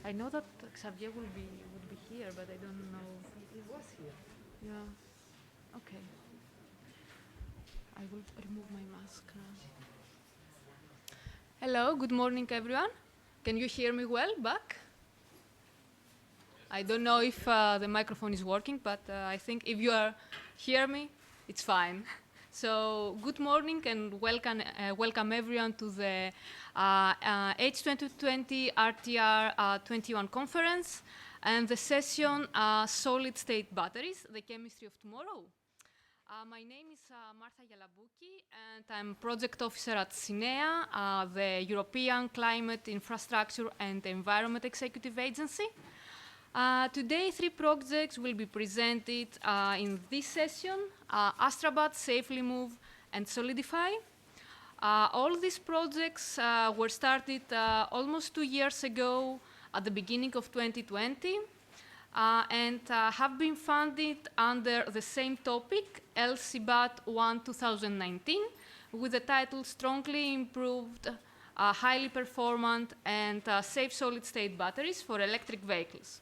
I know that Xavier would be here, but I don't know. He was here. Yeah. Okay. I will remove my mask now. Hello. Good morning, everyone. Can you hear me well back? I don't know if the microphone is working, but I think if you hear me, it's fine. So good morning and welcome everyone to the H2020 RTR 21 conference and the session Solid State Batteries, the Chemistry of Tomorrow. My name is Martha Yalabuki, and I'm project officer at SINEA, the European Climate Infrastructure and Environment Executive Agency. Today, 3 projects will be presented in this session: Astrabat, Safely Move, and Solidify. All these projects were started almost 2 years ago at the beginning of 2020 and have been funded under the same topic, LCBAT 1 2019, with the title Strongly Improved, Highly Performant, and Safe Solid-State Batteries for Electric Vehicles.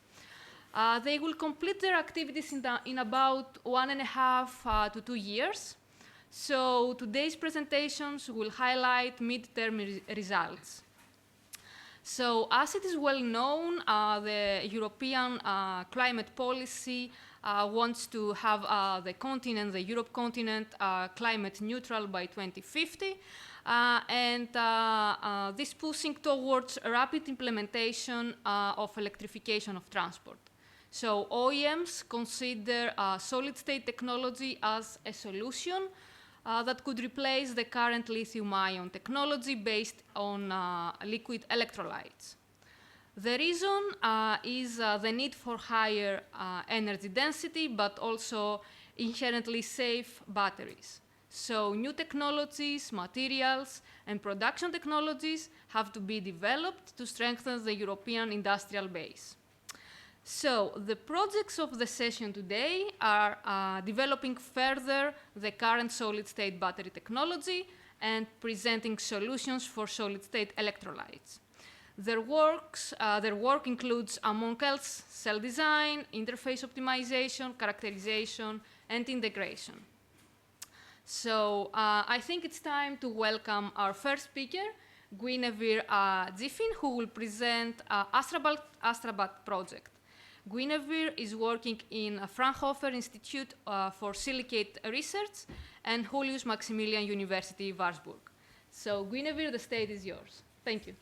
They will complete their activities in about 1.5 to 2 years. So today's presentations will highlight mid-term results. So as it is well known, the European climate policy wants to have the Europe continent, climate neutral by 2050. And this pushing towards rapid implementation of electrification of transport. So OEMs consider solid-state technology as a solution that could replace the current lithium-ion technology based on liquid electrolytes. The reason is the need for higher energy density, but also inherently safe batteries. So new technologies, materials, and production technologies have to be developed to strengthen the European industrial base. So the projects of the session today are developing further the current solid-state battery technology and presenting solutions for solid-state electrolytes. Their work includes, among else, cell design, interface optimization, characterization, and integration. So I think it's time to welcome our first speaker, Guinevere Giffin, who will present Astrabat project. Guinevere is working in Fraunhofer Institute for Silicate Research and Julius Maximilian University, Würzburg. So Guinevere, the stage is yours. Thank you.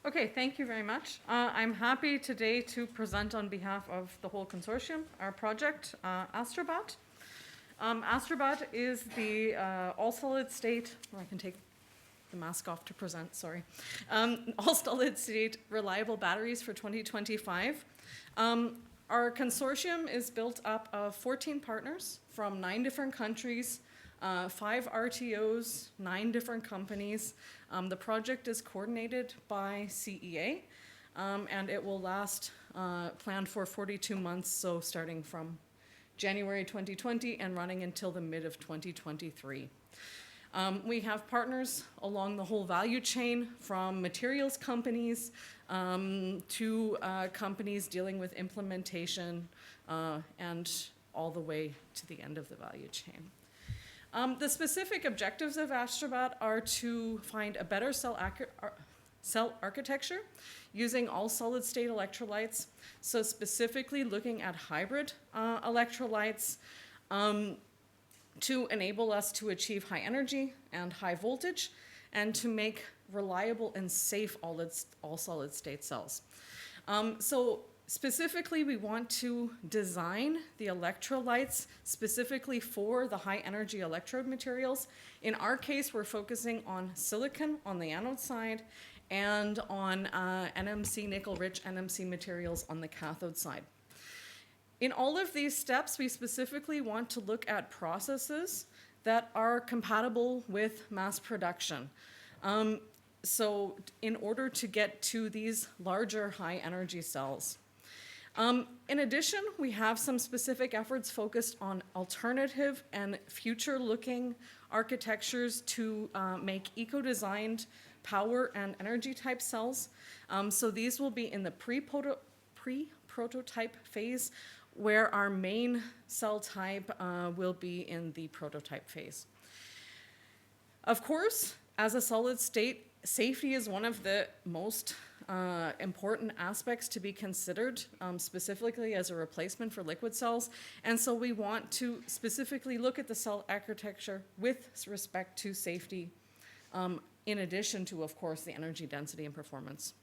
Okay, thank you very much. I'm happy today to present on behalf of the whole consortium, our project, Astrabat. Astrabat is the all-solid-state, I can take the mask off to present, sorry, all-solid-state reliable batteries for 2025. Our consortium is built up of 14 partners from 9 different countries, 5 RTOs, 9 different companies. The project is coordinated by CEA, and it will last planned for 42 months, so starting from January 2020 and running until the mid of 2023. We have partners along the whole value chain, from materials companies to companies dealing with implementation and all the way to the end of the value chain. The specific objectives of Astrabat are to find a better cell architecture using all solid-state electrolytes, so specifically looking at hybrid electrolytes to enable us to achieve high energy and high voltage and to make reliable and safe all solid-state cells. So specifically, we want to design the electrolytes specifically for the high-energy electrode materials. In our case, we're focusing on silicon on the anode side and on NMC, nickel-rich NMC materials on the cathode side. In all of these steps, we specifically want to look at processes that are compatible with mass production. So in order to get to these larger high-energy cells. In addition, we have some specific efforts focused on alternative and future-looking architectures to make eco-designed power and energy type cells. So these will be in the pre-prototype phase, where our main cell type will be in the prototype phase. Of course, as a solid state, safety is one of the most important aspects to be considered, specifically as a replacement for liquid cells. And so we want to specifically look at the cell architecture with respect to safety, in addition to, of course, the energy density and performance.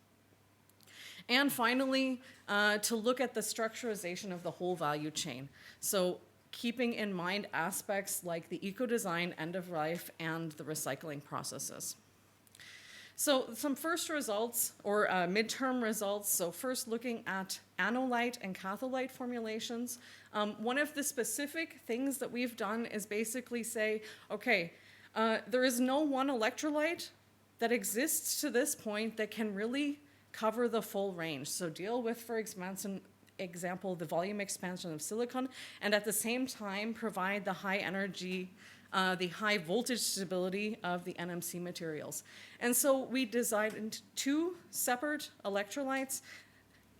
And finally, to look at the structurization of the whole value chain. So keeping in mind aspects like the eco-design, end of life, and the recycling processes. So some first results, or midterm results. So first looking at Analyte and Catholite formulations. One of the specific things that we've done is basically say, okay, there is no one electrolyte that exists to this point that can really cover the full range. So deal with, for example, the volume expansion of silicon, and at the same time provide the high energy, the high voltage stability of the NMC materials. And so we designed two separate electrolytes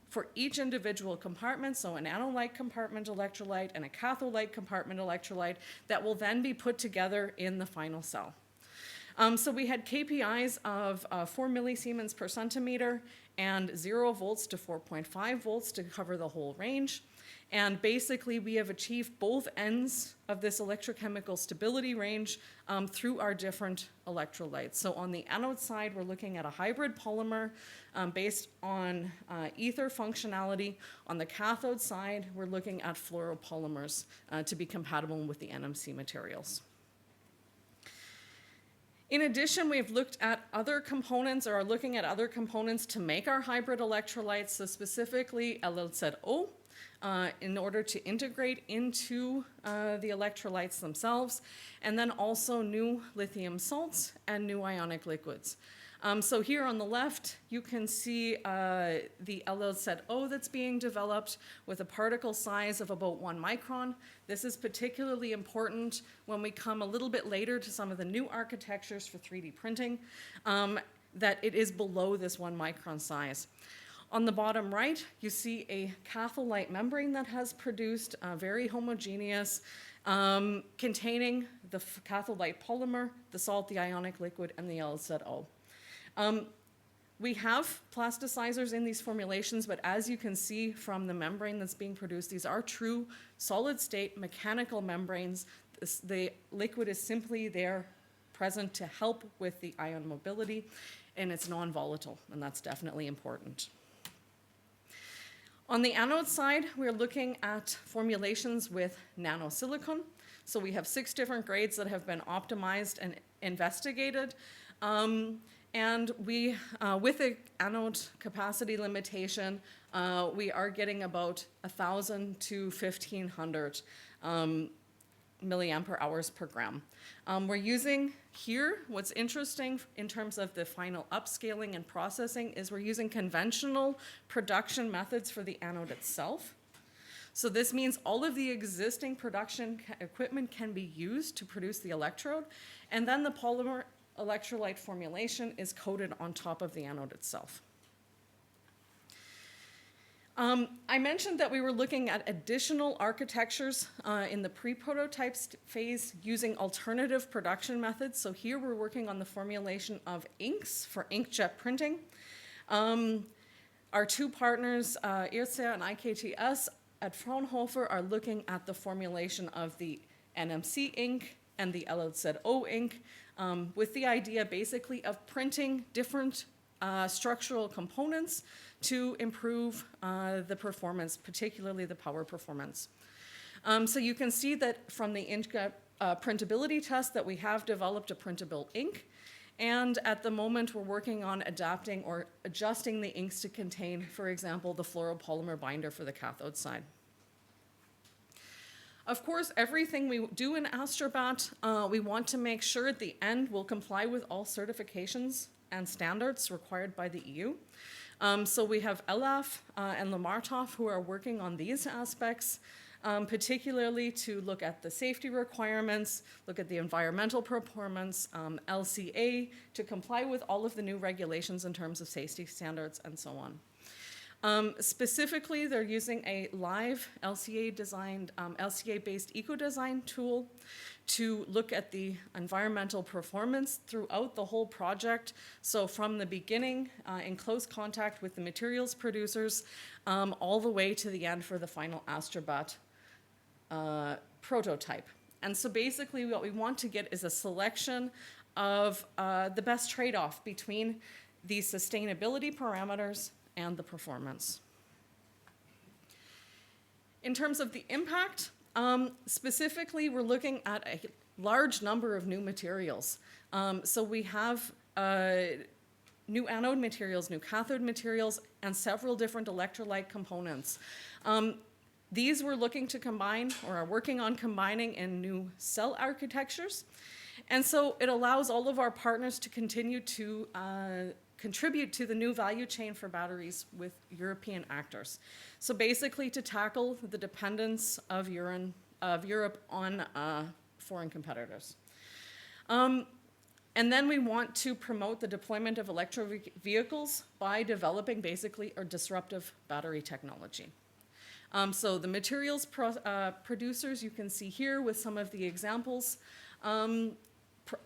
for each individual compartment, so an Analyte compartment electrolyte and a Catholite compartment electrolyte that will then be put together in the final cell. So we had KPIs of 4 millisiemens per centimeter and 0 volts to 4.5 volts to cover the whole range. And basically, we have achieved both ends of this electrochemical stability range through our different electrolytes. So on the anode side, we're looking at a hybrid polymer based on ether functionality. On the cathode side, we're looking at fluoropolymers to be compatible with the NMC materials. In addition, we've looked at other components, or are looking at other components to make our hybrid electrolytes, so specifically LLZO, in order to integrate into the electrolytes themselves, and then also new lithium salts and new ionic liquids. So here on the left, you can see the LLZO that's being developed with a particle size of about 1 micron. This is particularly important when we come a little bit later to some of the new architectures for 3D printing, that it is below this 1 micron size. On the bottom right, you see a Catholite membrane that has produced very homogeneous, containing the Catholite polymer, the salt, the ionic liquid, and the LLZO. We have plasticizers in these formulations, but as you can see from the membrane that's being produced, these are true solid-state mechanical membranes. The liquid is simply there, present to help with the ion mobility, and it's non-volatile, and that's definitely important. On the anode side, we're looking at formulations with nanosilicon. So we have 6 different grades that have been optimized and investigated. And we, with an anode capacity limitation, we are getting about 1,000 to 1,500 milliampere hours per gram. We're using here, what's interesting in terms of the final upscaling and processing is we're using conventional production methods for the anode itself. So this means all of the existing production equipment can be used to produce the electrode, and then the polymer electrolyte formulation is coated on top of the anode itself. I mentioned that we were looking at additional architectures in the pre-prototype phase using alternative production methods. So here we're working on the formulation of inks for inkjet printing. Our 2 partners, IRCEA and IKTS at Fraunhofer, are looking at the formulation of the NMC ink and the LLZO ink, with the idea basically of printing different structural components to improve the performance, particularly the power performance. So you can see that from the Inkjet printability test that we have developed a printable ink, and at the moment we're working on adapting or adjusting the inks to contain, for example, the fluoropolymer binder for the cathode side. Of course, everything we do in Astrobat, we want to make sure at the end will comply with all certifications and standards required by the EU. So we have Elaf and Lamartov who are working on these aspects, particularly to look at the safety requirements, look at the environmental performance, LCA, to comply with all of the new regulations in terms of safety standards and so on. Specifically, they're using a live LCA-based eco-design tool to look at the environmental performance throughout the whole project. So from the beginning, in close contact with the materials producers, all the way to the end for the final Astrobat prototype. And so basically what we want to get is a selection of the best trade-off between the sustainability parameters and the performance. In terms of the impact, specifically, we're looking at a large number of new materials. So we have new anode materials, new cathode materials, and several different electrolyte components. These we're looking to combine, or are working on combining, in new cell architectures. And so it allows all of our partners to continue to contribute to the new value chain for batteries with European actors. So basically to tackle the dependence of Europe on foreign competitors. And then we want to promote the deployment of electric vehicles by developing basically a disruptive battery technology. So the materials producers you can see here with some of the examples.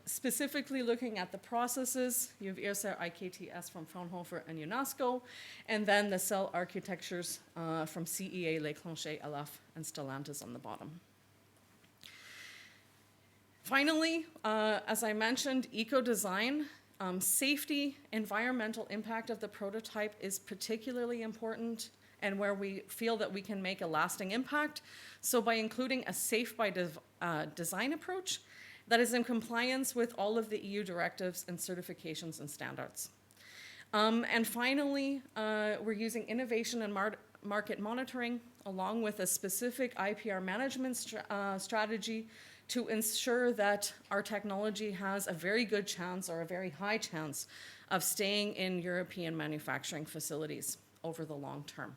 Specifically looking at the processes, you have IRSA, IKTS from Fraunhofer and UNESCO, and then the cell architectures from CEA, Leclanché, Elaf, and Stellantis on the bottom. Finally, as I mentioned, eco-design, safety, environmental impact of the prototype is particularly important and where we feel that we can make a lasting impact. So by including a safe by design approach, that is in compliance with all of the EU directives and certifications and standards. And finally, we're using innovation and market monitoring along with a specific IPR management strategy to ensure that our technology has a very good chance or a very high chance of staying in European manufacturing facilities over the long term.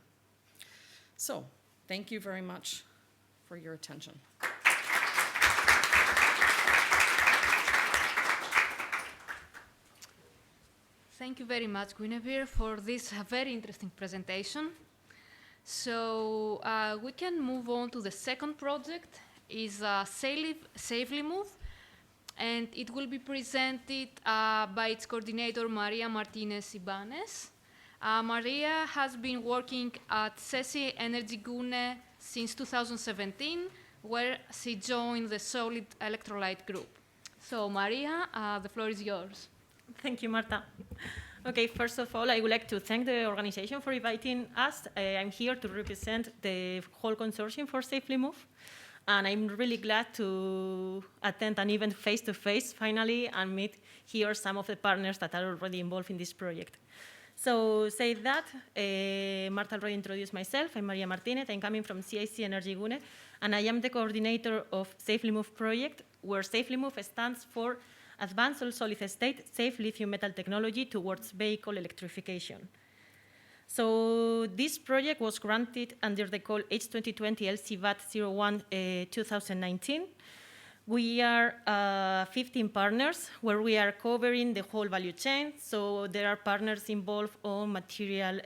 So, thank you very much for your attention. Thank you very much, Guinevere, for this very interesting presentation. So we can move on to the second project, is Safely Move, and it will be presented by its coordinator, Maria Martinez Ibanez. Maria has been working at CESI Energy Gune since 2017, where she joined the Solide electrolyte group. So Maria, the floor is yours. Thank you, Marta. Okay, first of all, I would like to thank the organization for inviting us. I'm here to represent the whole consortium for Safely Move. And I'm really glad to attend an event face-to-face, finally, and meet here some of the partners that are already involved in this project. So, say that, Marta already introduced myself. I'm Maria Martinez. I'm coming from CIC Energy Gune, and I am the coordinator of Safely Move project, where Safely Move stands for Advanced Solid-State Safe Lithium Metal Technology Towards Vehicle Electrification. So this project was granted under the call H2020 LCVAT 01 2019. We are 15 partners where we are covering the whole value chain. So there are partners involved on material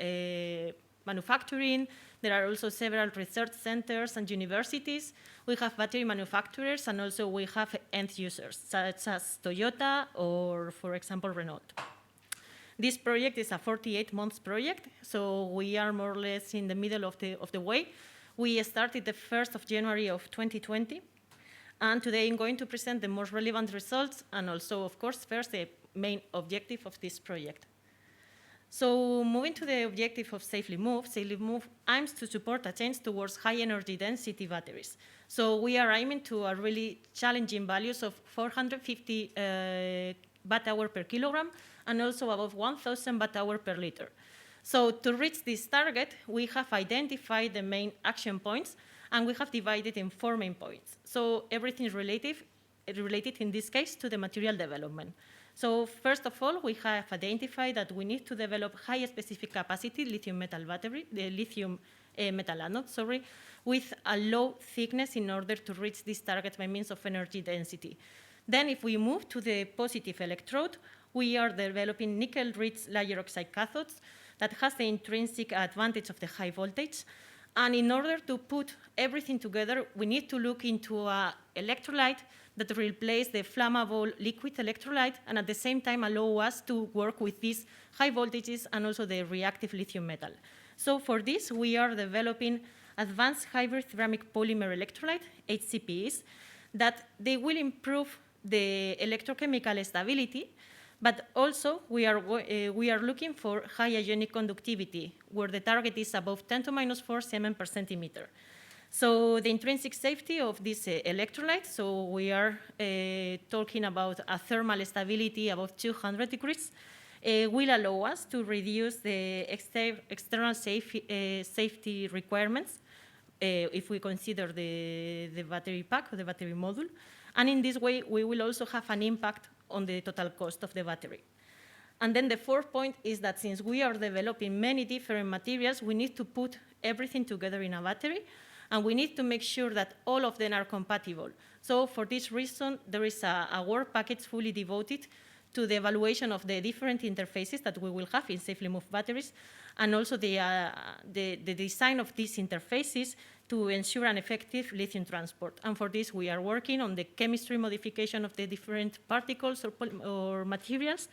manufacturing. There are also several research centers and universities. We have battery manufacturers, and also we have end users, such as Toyota or, for example, Renault. This project is a 48-month project, so we are more or less in the middle of the way. We started the 1st of January of 2020, and today I'm going to present the most relevant results, and also, of course, first the main objective of this project. So moving to the objective of Safely Move aims to support a change towards high energy density batteries. So we are aiming to a really challenging values of 450 watt-hour per kilogram and also above 1,000 watt-hour per liter. So to reach this target, we have identified the main action points, and we have divided in 4 main points. So everything is related in this case to the material development. So first of all, we have identified that we need to develop high specific capacity lithium metal battery, the lithium metal anode, sorry, with a low thickness in order to reach this target by means of energy density. Then if we move to the positive electrode, we are developing nickel-rich layer oxide cathodes that has the intrinsic advantage of the high voltage. And in order to put everything together, we need to look into an electrolyte that replace the flammable liquid electrolyte and at the same time allow us to work with these high voltages and also the reactive lithium metal. So for this, we are developing advanced hybrid ceramic polymer electrolyte, HCPEs, that they will improve the electrochemical stability, but also we are looking for high ionic conductivity, where the target is above 10 to minus 4 Siemens per centimeter. So the intrinsic safety of this electrolyte, so we are talking about a thermal stability above 200 degrees, will allow us to reduce the external safety requirements if we consider the battery pack or the battery module. And in this way, we will also have an impact on the total cost of the battery. And then the fourth point is that since we are developing many different materials, we need to put everything together in a battery, and we need to make sure that all of them are compatible. So for this reason, there is a work package fully devoted to the evaluation of the different interfaces that we will have in safely moved batteries, and also the design of these interfaces to ensure an effective lithium transport. And for this, we are working on the chemistry modification of the different particles or materials,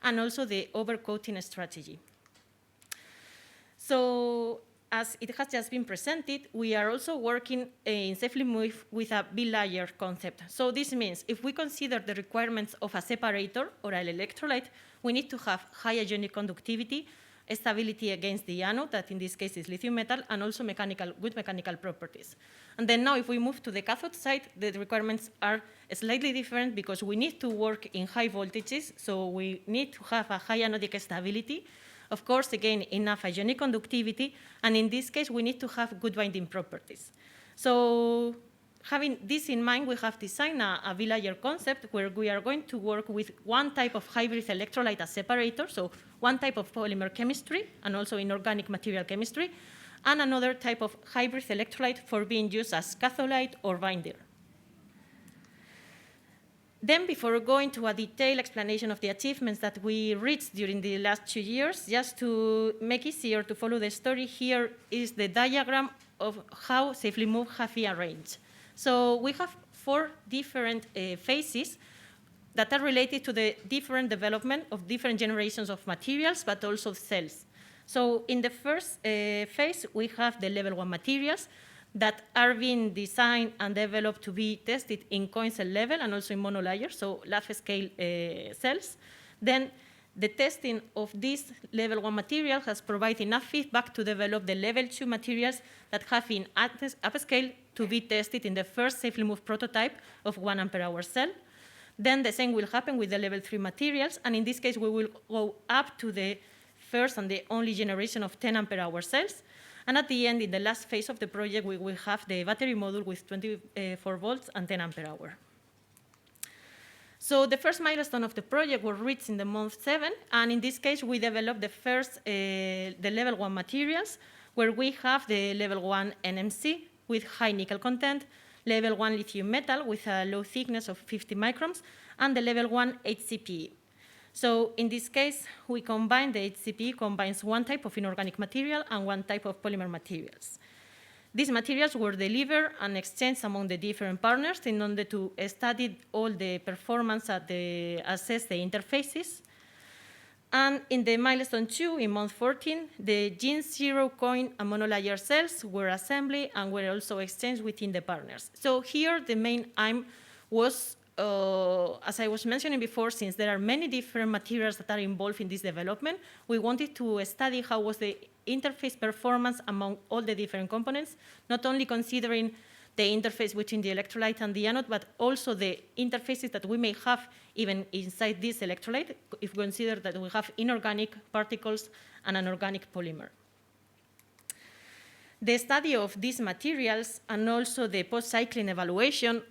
and also the overcoating strategy. So as it has just been presented, we are also working in safely moved with a bilayer concept. So this means if we consider the requirements of a separator or an electrolyte, we need to have high ionic conductivity, stability against the anode, that in this case is lithium metal, and also good mechanical properties. And then now if we move to the cathode side, the requirements are slightly different because we need to work in high voltages, so we need to have a high anodic stability. Of course, again, enough ionic conductivity, and in this case, we need to have good binding properties. So having this in mind, we have designed a bilayer concept where we are going to work with one type of hybrid electrolyte as separator, so one type of polymer chemistry and also inorganic material chemistry, and another type of hybrid electrolyte for being used as catholite or binder. Then before going to a detailed explanation of the achievements that we reached during the last 2 years, just to make it easier to follow the story, here is the diagram of how safely moved have been arranged. So we have 4 different phases that are related to the different development of different generations of materials, but also cells. So in the first phase, we have the level 1 materials that are being designed and developed to be tested in coin cell level and also in monolayer, so lab-scale cells. Then the testing of this level 1 material has provided enough feedback to develop the level 2 materials that have been upscale to be tested in the first safely moved prototype of 1 ampere-hour cell. Then the same will happen with the level 3 materials, and in this case, we will go up to the first and the only generation of 10 ampere-hour cells. And at the end, in the last phase of the project, we will have the battery module with 24 volts and 10 ampere-hour. So the first milestone of the project was reached in the month 7, and in this case, we developed the first, the level 1 materials, where we have the level 1 NMC with high nickel content, level 1 lithium metal with a low thickness of 50 microns, and the level 1 HCPE. So in this case, we combine the HCPE combines one type of inorganic material and one type of polymer materials. These materials were delivered and exchanged among the different partners in order to study all the performance at assess the interfaces. And in the milestone 2, in month 14, the Gen 0 coin and monolayer cells were assembled and were also exchanged within the partners. So here, the main aim was, as I was mentioning before, since there are many different materials that are involved in this development, we wanted to study how was the interface performance among all the different components, not only considering the interface between the electrolyte and the anode, but also the interfaces that we may have even inside this electrolyte, if we consider that we have inorganic particles and an organic polymer. The study of these materials and also the post-cycling evaluation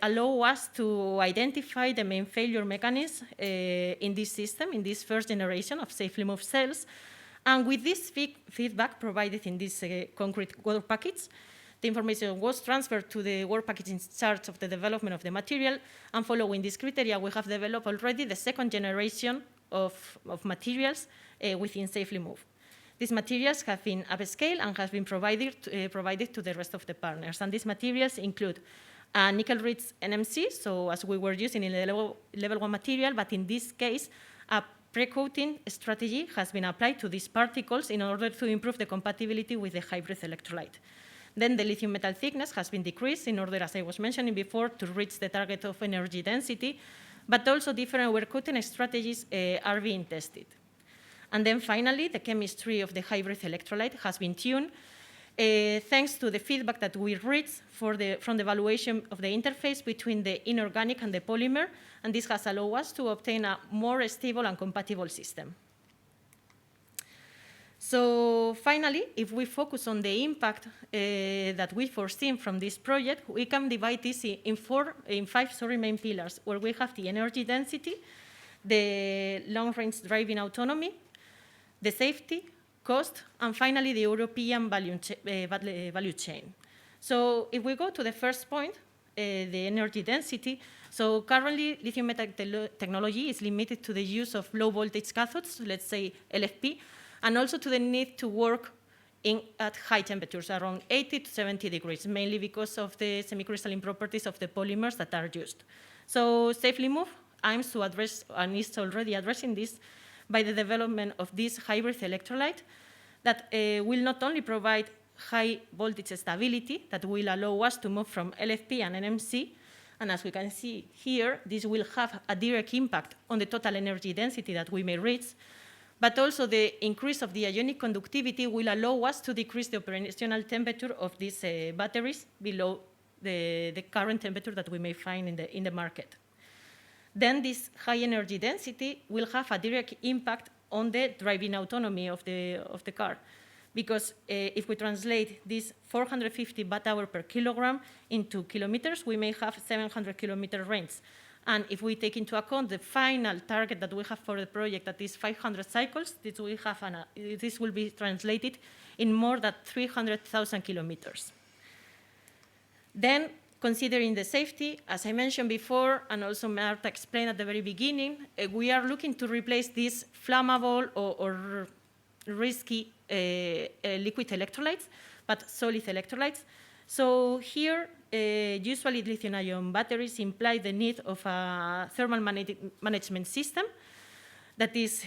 allow us to identify the main failure mechanisms in this system, in this first generation of safely moved cells. And with this feedback provided in this concrete work package, the information was transferred to the work package in charge of the development of the material. And following this criteria, we have developed already the second generation of materials within Safely Move. These materials have been upscaled and have been provided to the rest of the partners. And these materials include a nickel-rich NMC, so as we were using in the level 1 material, but in this case, a pre-coating strategy has been applied to these particles in order to improve the compatibility with the hybrid electrolyte. Then the lithium metal thickness has been decreased in order, as I was mentioning before, to reach the target of energy density, but also different wear coating strategies are being tested. And then finally, the chemistry of the hybrid electrolyte has been tuned thanks to the feedback that we reached from the evaluation of the interface between the inorganic and the polymer, and this has allowed us to obtain a more stable and compatible system. So finally, if we focus on the impact that we foresee from this project, we can divide this in five main pillars, where we have the energy density, the long-range driving autonomy, the safety, cost, and finally the European value chain. So if we go to the first point, the energy density, so currently lithium metal technology is limited to the use of low voltage cathodes, let's say LFP, and also to the need to work at high temperatures, around 80 to 70 degrees, mainly because of the semicrystalline properties of the polymers that are used. So Safely Move aims to address, and is already addressing this, by the development of this hybrid electrolyte that will not only provide high voltage stability that will allow us to move from LFP and NMC, and as we can see here, this will have a direct impact on the total energy density that we may reach, but also the increase of the ionic conductivity will allow us to decrease the operational temperature of these batteries below the current temperature that we may find in the market. Then this high energy density will have a direct impact on the driving autonomy of the car. Because if we translate this 450 watt-hour per kilogram into kilometers, we may have 700 kilometer range. And if we take into account the final target that we have for the project, that is 500 cycles, this will be translated in more than 300,000 kilometers. Then, considering the safety, as I mentioned before, and also Marta explained at the very beginning, we are looking to replace these flammable or risky liquid electrolytes, but solid electrolytes. So here, usually lithium-ion batteries imply the need of a thermal management system that is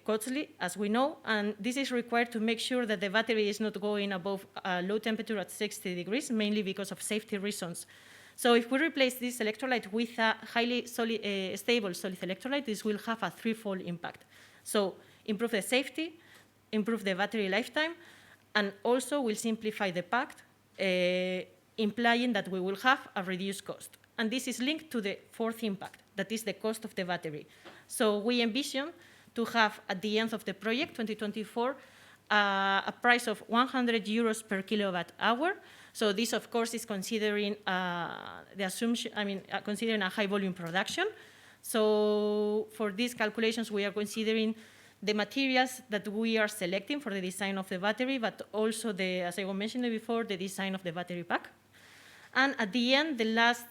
costly, as we know, and this is required to make sure that the battery is not going above a low temperature at 60 degrees, mainly because of safety reasons. So if we replace this electrolyte with a highly stable solid electrolyte, this will have a threefold impact. So improve the safety, improve the battery lifetime, and also will simplify the pack, implying that we will have a reduced cost. And this is linked to the fourth impact, that is the cost of the battery. So we envision to have, at the end of the project, 2024, a price of 100 euros per kilowatt hour. So this, of course, is considering the assumption, considering a high volume production. So for these calculations, we are considering the materials that we are selecting for the design of the battery, but also, as I was mentioning before, the design of the battery pack. And at the end, the last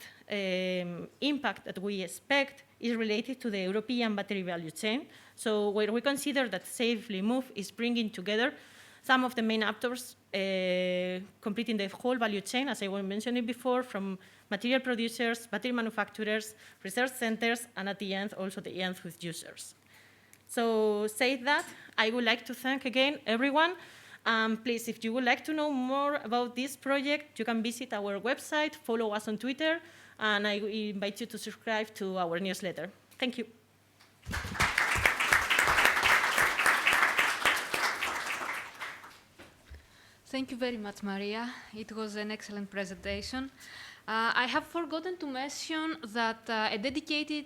impact that we expect is related to the European battery value chain. So where we consider that Safely Move is bringing together some of the main actors completing the whole value chain, as I was mentioning before, from material producers, battery manufacturers, research centers, and at the end, also the end users. So say that, I would like to thank again everyone. Please, if you would like to know more about this project, you can visit our website, follow us on Twitter, and I invite you to subscribe to our newsletter. Thank you. Thank you very much, Maria. It was an excellent presentation. I have forgotten to mention that a dedicated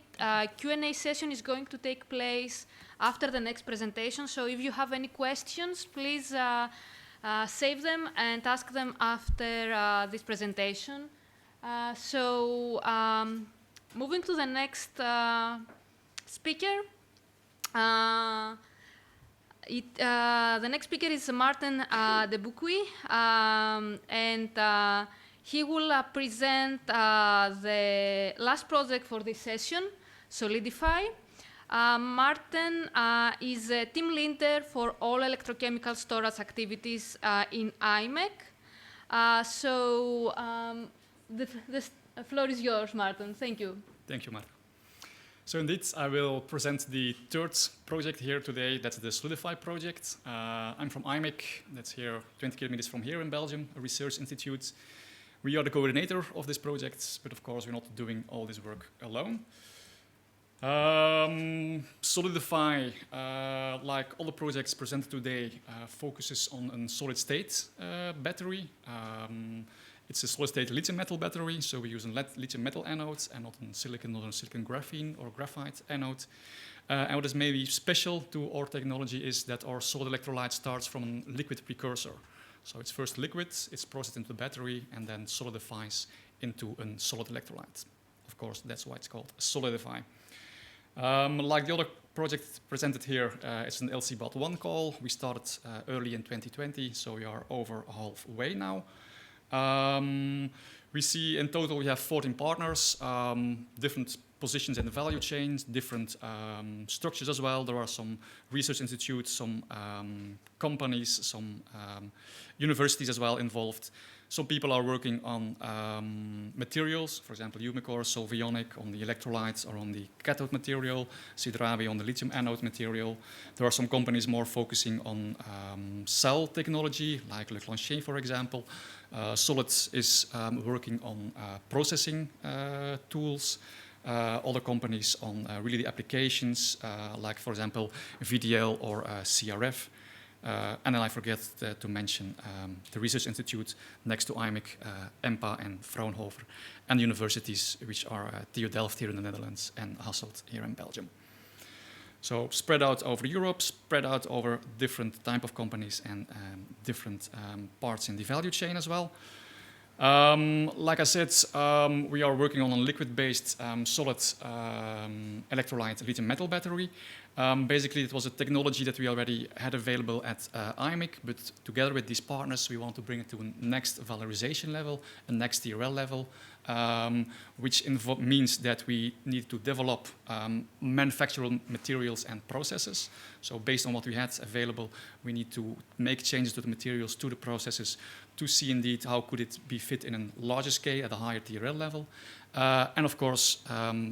Q&A session is going to take place after the next presentation. So if you have any questions, please save them and ask them after this presentation. Moving to the next speaker. The next speaker is Martin de Bucquey, and he will present the last project for this session, Solidify. Martin is a team leader for all electrochemical storage activities in IMEC. The floor is yours, Martin. Thank you. Thank you, Mark. So indeed, I will present the third project here today. That's the Solidify project. I'm from IMEC. That's here, 20 kilometers from here in Belgium, a research institute. We are the coordinator of this project, but of course, we're not doing all this work alone. Solidify, like all the projects presented today, focuses on a solid-state battery. It's a solid-state lithium metal battery, so we use a lithium metal anode and not a silicon graphene or graphite anode. And what is maybe special to our technology is that our solid electrolyte starts from a liquid precursor. So it's first liquid, it's processed into the battery, and then solidifies into a solid electrolyte. Of course, that's why it's called Solidify. Like the other project presented here, it's an LC-BOT1 call. We started early in 2020, so we are over halfway now. We see in total we have 14 partners, different positions in the value chain, different structures as well. There are some research institutes, some companies, some universities as well involved. Some people are working on materials, for example, Umicore, Solvionic on the electrolytes or on the cathode material, Sidrabi on the lithium anode material. There are some companies more focusing on cell technology, like Le Clancher, for example. Solid is working on processing tools. Other companies on really the applications, like, for example, VDL or CRF. And then I forget to mention the research institute next to IMEC, EMPA and Fraunhofer, and universities which are TU Delft here in the Netherlands and Hasselt here in Belgium. So spread out over Europe, spread out over different type of companies and different parts in the value chain as well. Like I said, we are working on a liquid-based solid electrolyte lithium metal battery. Basically, it was a technology that we already had available at IMEC, but together with these partners, we want to bring it to a next valorization level, a next TRL level, which means that we need to develop manufacturing materials and processes. So based on what we had available, we need to make changes to the materials, to the processes, to see indeed how could it be fit in a larger scale at a higher TRL level. And of course,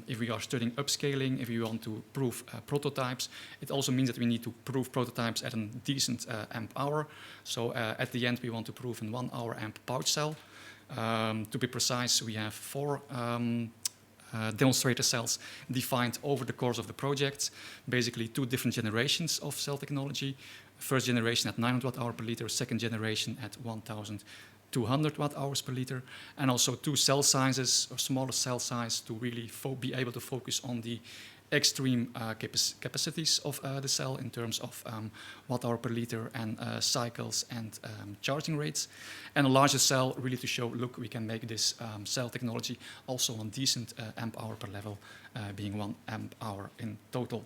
if we are studying upscaling, if we want to prove prototypes, it also means that we need to prove prototypes at a decent amp hour. So at the end, we want to prove in 1 hour amp pouch cell. To be precise, we have 4 demonstrator cells defined over the course of the project. Basically, 2 different generations of cell technology. First generation at 900 watt-hour per liter, second generation at 1,200 watt-hours per liter, and also 2 cell sizes, or smaller cell size, to really be able to focus on the extreme capacities of the cell in terms of watt-hour per liter and cycles and charging rates. And a larger cell really to show, look, we can make this cell technology also on decent amp hour per level, being 1 amp hour in total.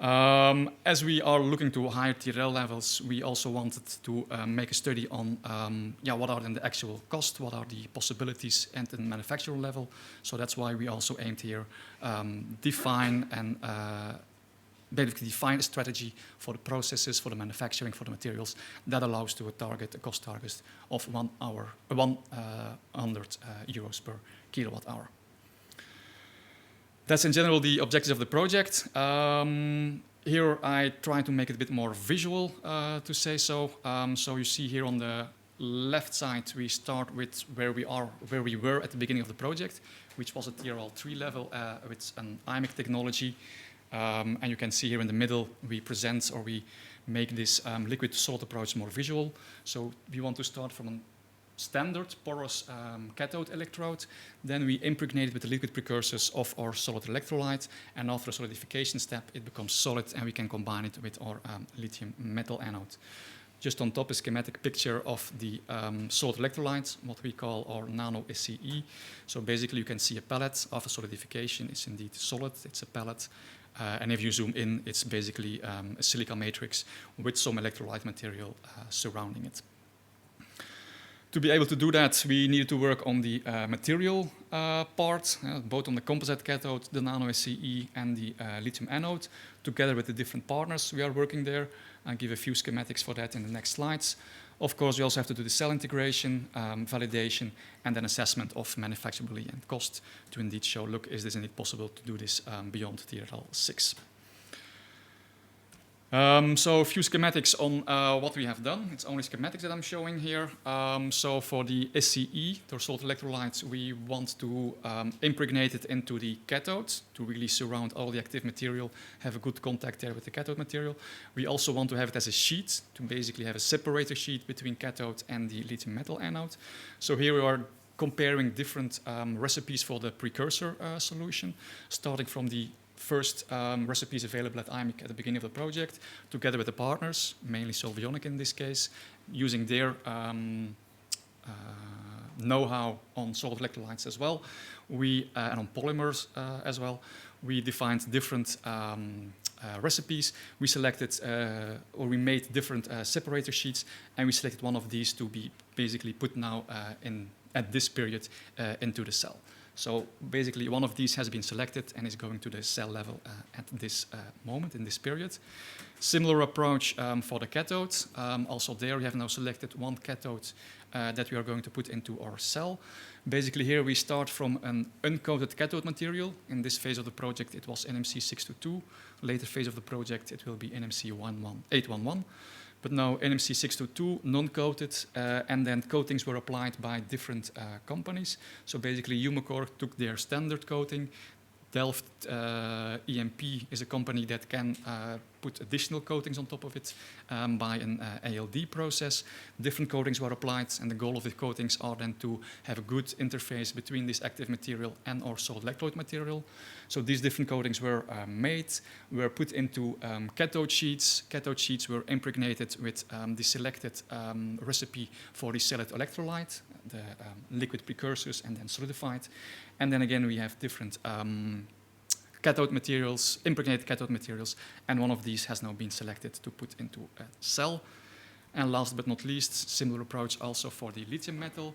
As we are looking to higher TRL levels, we also wanted to make a study on what are then the actual costs, what are the possibilities at the manufacturer level. So that's why we also aimed here define a strategy for the processes, for the manufacturing, for the materials that allows to a cost target of 100 euros per kilowatt hour. That's in general the objectives of the project. Here I try to make it a bit more visual, to say so. So you see here on the left side, we start with where we were at the beginning of the project, which was a TRL 3 level with an IMEC technology. And you can see here in the middle, we present or we make this liquid to solid approach more visual. So we want to start from a standard porous cathode electrode. Then we impregnate it with the liquid precursors of our solid electrolyte. And after a solidification step, it becomes solid and we can combine it with our lithium metal anode. Just on top, a schematic picture of the solid electrolytes, what we call our nano SCE. So basically you can see a pellet after solidification. It's indeed solid, it's a pellet. And if you zoom in, it's basically a silica matrix with some electrolyte material surrounding it. To be able to do that, we needed to work on the material part, both on the composite cathode, the nano SCE, and the lithium anode, together with the different partners we are working there. I'll give a few schematics for that in the next slides. Of course, we also have to do the cell integration, validation, and then assessment of manufacturability and cost to indeed show, look, is this indeed possible to do this beyond TRL 6. So a few schematics on what we have done. It's only schematics that I'm showing here. So for the SCE, the solid electrolytes, we want to impregnate it into the cathode to really surround all the active material, have a good contact there with the cathode material. We also want to have it as a sheet, to basically have a separator sheet between cathode and the lithium metal anode. So here we are comparing different recipes for the precursor solution, starting from the first recipes available at IMIC at the beginning of the project, together with the partners, mainly Solvionic in this case, using their know-how on solid electrolytes as well. And on polymers as well. We defined different recipes. We selected, or we made different separator sheets, and we selected one of these to be basically put now at this period into the cell. So basically one of these has been selected and is going to the cell level at this moment, in this period. Similar approach for the cathode. Also there we have now selected one cathode that we are going to put into our cell. Basically here we start from an uncoated cathode material. In this phase of the project it was NMC 622. Later phase of the project it will be NMC 811. But now NMC 622, non-coated, and then coatings were applied by different companies. So basically Umicore took their standard coating. Delft EMP is a company that can put additional coatings on top of it by an ALD process. Different coatings were applied, and the goal of the coatings are then to have a good interface between this active material and our solid electrode material. So these different coatings were made, were put into cathode sheets. Cathode sheets were impregnated with the selected recipe for the solid electrolyte, the liquid precursors, and then solidified. And then again, we have different cathode materials, impregnated cathode materials, and one of these has now been selected to put into a cell. And last but not least, similar approach also for the lithium metal.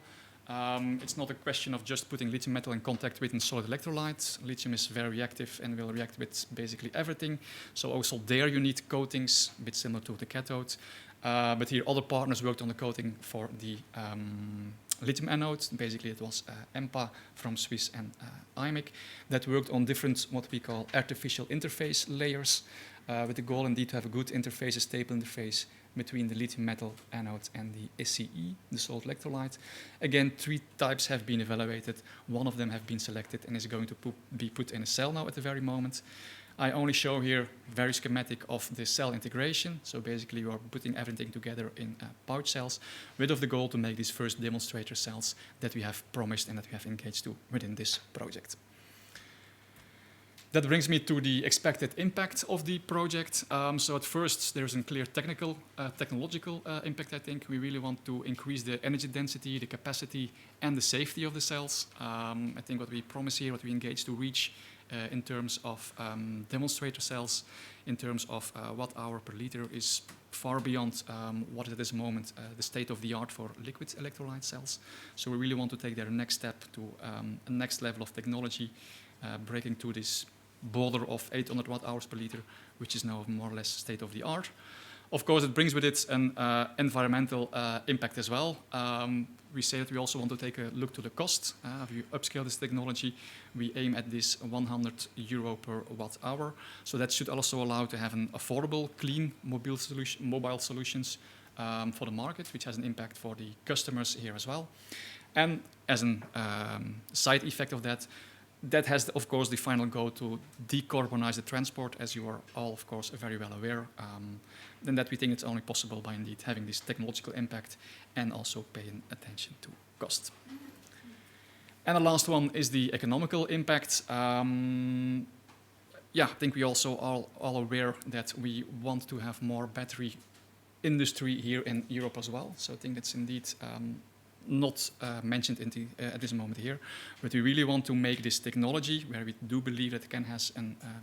It's not a question of just putting lithium metal in contact with solid electrolytes. Lithium is very reactive and will react with basically everything. So also there you need coatings, a bit similar to the cathode. But here other partners worked on the coating for the lithium anode. Basically it was EMPA from Swiss and IMIC that worked on different what we call artificial interface layers with the goal indeed to have a good interface, a stable interface between the lithium metal anode and the SCE, the solid electrolyte. Again, 3 types have been evaluated. One of them have been selected and is going to be put in a cell now at the very moment. I only show here very schematic of the cell integration. So basically you are putting everything together in pouch cells with of the goal to make these first demonstrator cells that we have promised and that we have engaged to within this project. That brings me to the expected impact of the project. So at first there's a clear technological impact, I think. We really want to increase the energy density, the capacity, and the safety of the cells. I think what we promise here, what we engage to reach in terms of demonstrator cells, in terms of watt-hour per liter is far beyond what is at this moment the state of the art for liquid electrolyte cells. So we really want to take their next step to a next level of technology, breaking to this border of 800 watt-hours per liter, which is now more or less state of the art. Of course, it brings with it an environmental impact as well. We say that we also want to take a look to the cost. If you upscale this technology, we aim at this €100 per watt-hour. So that should also allow to have an affordable, clean mobile solutions for the market, which has an impact for the customers here as well. And as a side effect of that, that has, of course, the final goal to decarbonize the transport, as you are all, of course, very well aware. Then that we think it's only possible by indeed having this technological impact and also paying attention to cost. And the last one is the economical impact. I think we also are all aware that we want to have more battery industry here in Europe as well. So I think that's indeed not mentioned at this moment here, but we really want to make this technology where we do believe that it can has a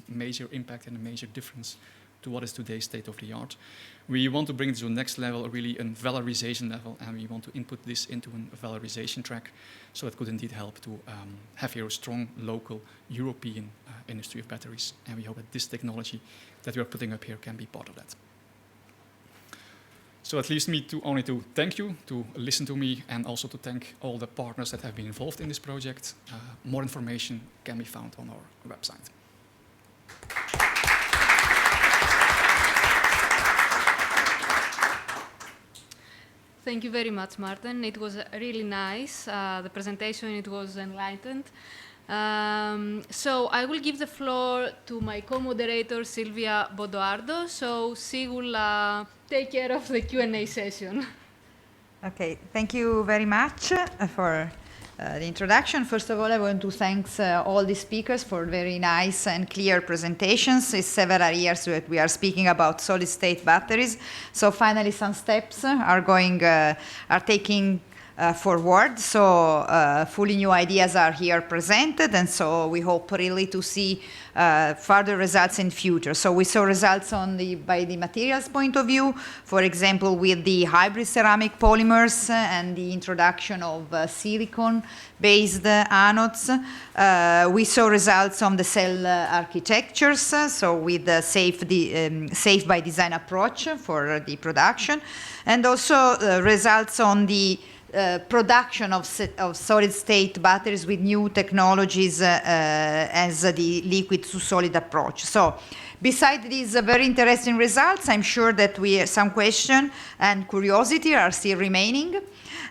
major impact and a major difference to what is today's state of the art. We want to bring this to the next level, really a valorization level, and we want to input this into a valorization track, so it could indeed help to have here a strong local European industry of batteries, and we hope that this technology that we are putting up here can be part of that. So it leaves me only to thank you, to listen to me, and also to thank all the partners that have been involved in this project. More information can be found on our website. Thank you very much, Martin. It was really nice. The presentation, it was enlightened. So I will give the floor to my co-moderator, Silvia Bodoardo. So she will take care of the Q&A session. Okay, thank you very much for the introduction. First of all, I want to thank all the speakers for very nice and clear presentations. It's several years that we are speaking about solid-state batteries. So finally, some steps are taking forward. So fully new ideas are here presented, and so we hope really to see further results in future. So we saw results by the materials point of view, for example, with the hybrid ceramic polymers and the introduction of silicon-based anodes. We saw results on the cell architectures, so with the safe by design approach for the production, and also results on the production of solid-state batteries with new technologies as the liquid-to-solid approach. So, besides these very interesting results, I'm sure that some question and curiosity are still remaining,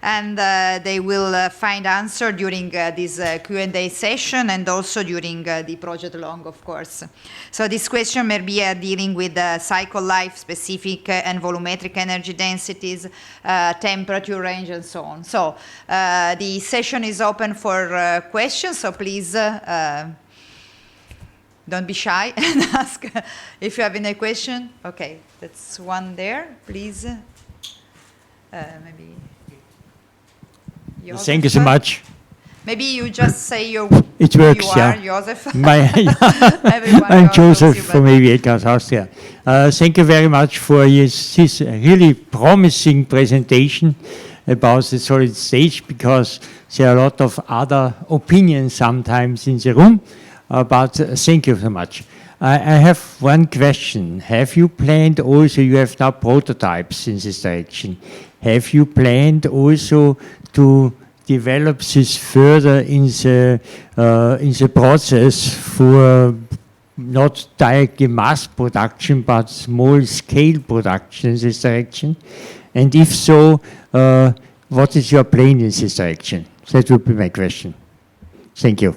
and they will find answer during this Q&A session and also during the project long, of course. So this question may be dealing with cycle life specific and volumetric energy densities, temperature range, and so on. So the session is open for questions, so please don't be shy and ask if you have any question. Okay, that's one there, please. Maybe. Joseph. Thank you so much. Maybe you just say it works, you are, yeah. Joseph. I'm Joseph from Aviators Austria. Thank you very much for this really promising presentation about the solid state, because there are a lot of other opinions sometimes in the room, but thank you so much. I have one question. Have you planned also, you have now prototypes in this direction, have you planned also to develop this further in the process for not directly mass production, but small scale production in this direction? And if so, what is your plan in this direction? That would be my question. Thank you.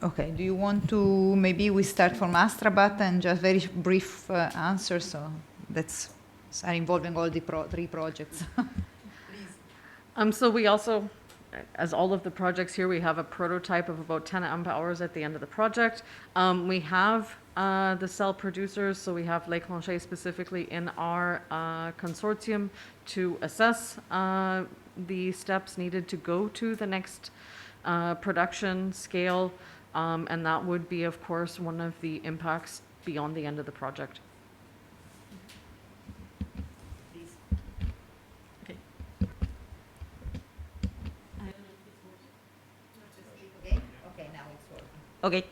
Okay, do you want to, maybe we start from Astrabat and just very brief answers, so that's are involving all the three projects. So we also, as all of the projects here, we have a prototype of about 10 amp hours at the end of the project. We have the cell producers, so we have Le Clanché specifically in our consortium to assess the steps needed to go to the next production scale, and that would be, of course, one of the impacts beyond the end of the project. Okay,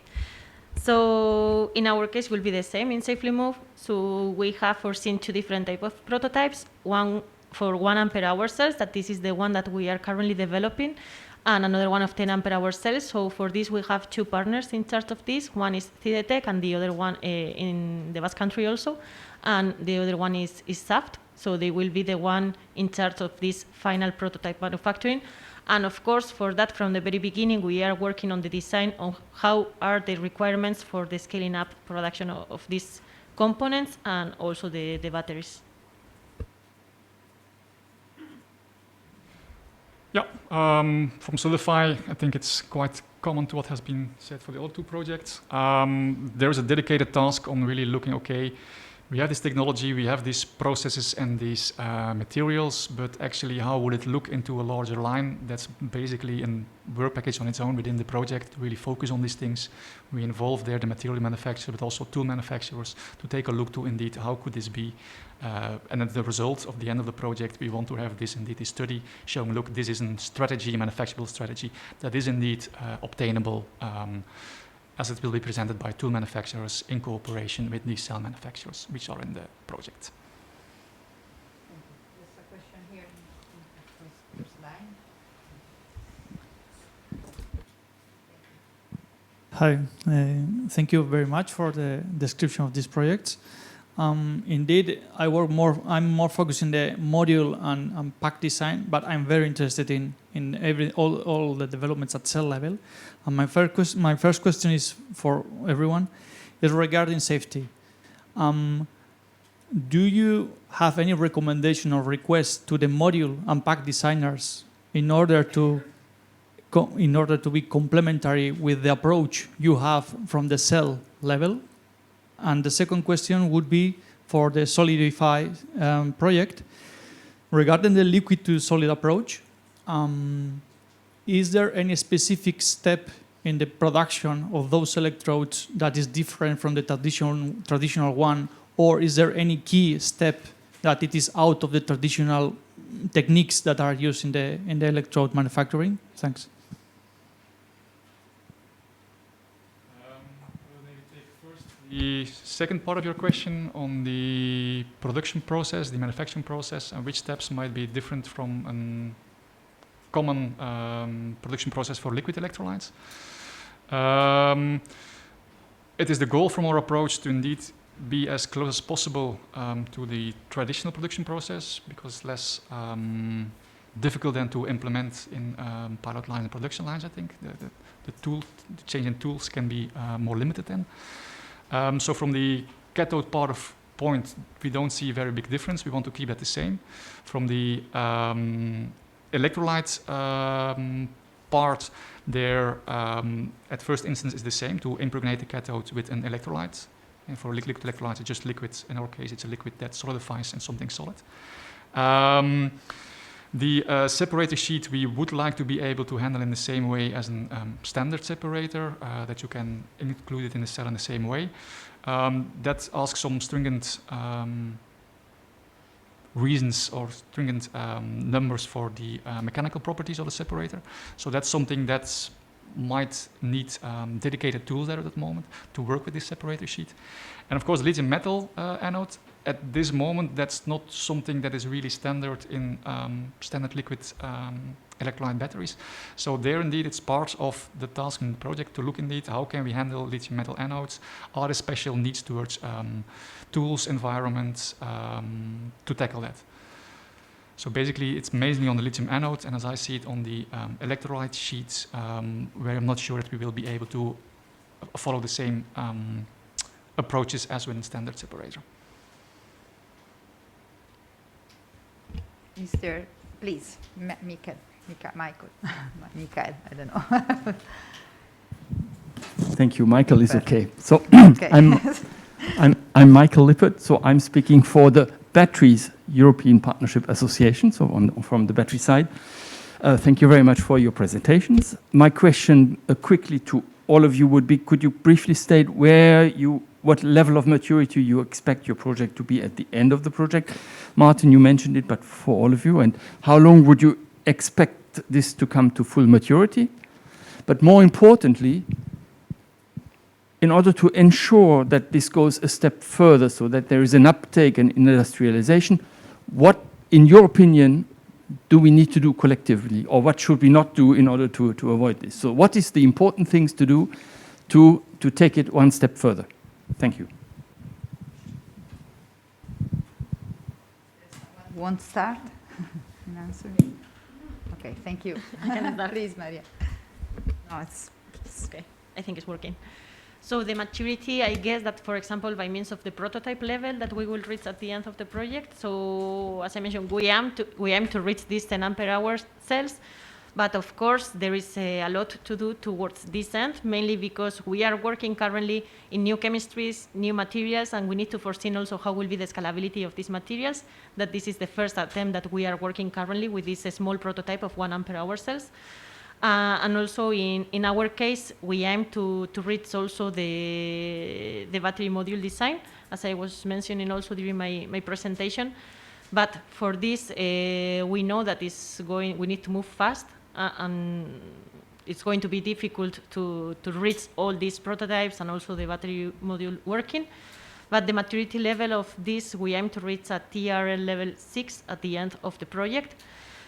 so in our case will be the same in Safely Move. So we have foreseen two different types of prototypes. One for 1 ampere hour cells, that this is the one that we are currently developing, and another one of 10 ampere hour cells. So for this we have two partners in charge of this. One is CDTech and the other one in the Basque Country also, and the other one is SAFT. So they will be the one in charge of this final prototype manufacturing. And of course, for that, from the very beginning, we are working on the design of how are the requirements for the scaling up production of these components and also the batteries. Yeah, from Solidify, I think it's quite common to what has been said for the other two projects. There is a dedicated task on really looking, okay, we have this technology, we have these processes and these materials, but actually how would it look into a larger line? That's basically a work package on its own within the project to really focus on these things. We involve there the material manufacturer, but also tool manufacturers to take a look to indeed how could this be. And at the result of the end of the project, we want to have this indeed a study showing, look, this is a strategy, manufacturable strategy that is indeed obtainable as it will be presented by tool manufacturers in cooperation with these cell manufacturers, which are in the project. There's a question here in the first line. Hi, thank you very much for the description of this project. Indeed, I'm more focused in the module and pack design, but I'm very interested in all the developments at cell level. And my first question is for everyone, is regarding safety. Do you have any recommendation or request to the module and pack designers in order to be complementary with the approach you have from the cell level? And the second question would be for the Solidify project. Regarding the liquid to solid approach, is there any specific step in the production of those electrodes that is different from the traditional one, or is there any key step that it is out of the traditional techniques that are used in the electrode manufacturing? Thanks. The second part of your question on the production process, the manufacturing process, and which steps might be different from a common production process for liquid electrolytes. It is the goal from our approach to indeed be as close as possible to the traditional production process, because it's less difficult than to implement in pilot lines and production lines, I think. The change in tools can be more limited then. So from the cathode point, we don't see a very big difference. We want to keep that the same. From the electrolyte part, there at first instance is the same, to impregnate the cathode with an electrolyte. And for liquid electrolytes, it's just liquids. In our case, it's a liquid that solidifies in something solid. The separator sheet we would like to be able to handle in the same way as a standard separator, that you can include it in the cell in the same way. That asks some stringent reasons or stringent numbers for the mechanical properties of the separator. So that's something that might need dedicated tools there at that moment to work with this separator sheet. And of course, lithium metal anode, at this moment, that's not something that is really standard in standard liquid electrolyte batteries. So there, indeed, it's part of the task in the project to look indeed how can we handle lithium metal anodes. Are there special needs towards tools, environments to tackle that? So basically, it's mainly on the lithium anode, and as I see it, on the electrolyte sheets, where I'm not sure that we will be able to follow the same approaches as with a standard separator. Mr. Please, Michael, I don't know. Thank you, Michael is okay. So Okay. I'm Michael Lippert, so I'm speaking for the Batteries European Partnership Association, so from the battery side. Thank you very much for your presentations. My question quickly to all of you would be, could you briefly state what level of maturity you expect your project to be at the end of the project? Martin, you mentioned it, but for all of you, and how long would you expect this to come to full maturity? But more importantly, in order to ensure that this goes a step further so that there is an uptake and industrialization, what, in your opinion, do we need to do collectively, or what should we not do in order to avoid this? So what is the important things to do to take it one step further? Thank you. Want to start in answering? Okay, thank you. Please, Maria. No, it's okay. I think it's working. So the maturity, I guess that, for example, by means of the prototype level that we will reach at the end of the project. So as I mentioned, we aim to reach these 10 ampere-hour cells. But of course, there is a lot to do towards this end, mainly because we are working currently in new chemistries, new materials, and we need to foresee also how will be the scalability of these materials. That this is the first attempt that we are working currently with this small prototype of 1 ampere-hour cells. And also in our case, we aim to reach also the battery module design, as I was mentioning also during my presentation. But for this, we know that we need to move fast, and it's going to be difficult to reach all these prototypes and also the battery module working. But the maturity level of this, we aim to reach at TRL level 6 at the end of the project.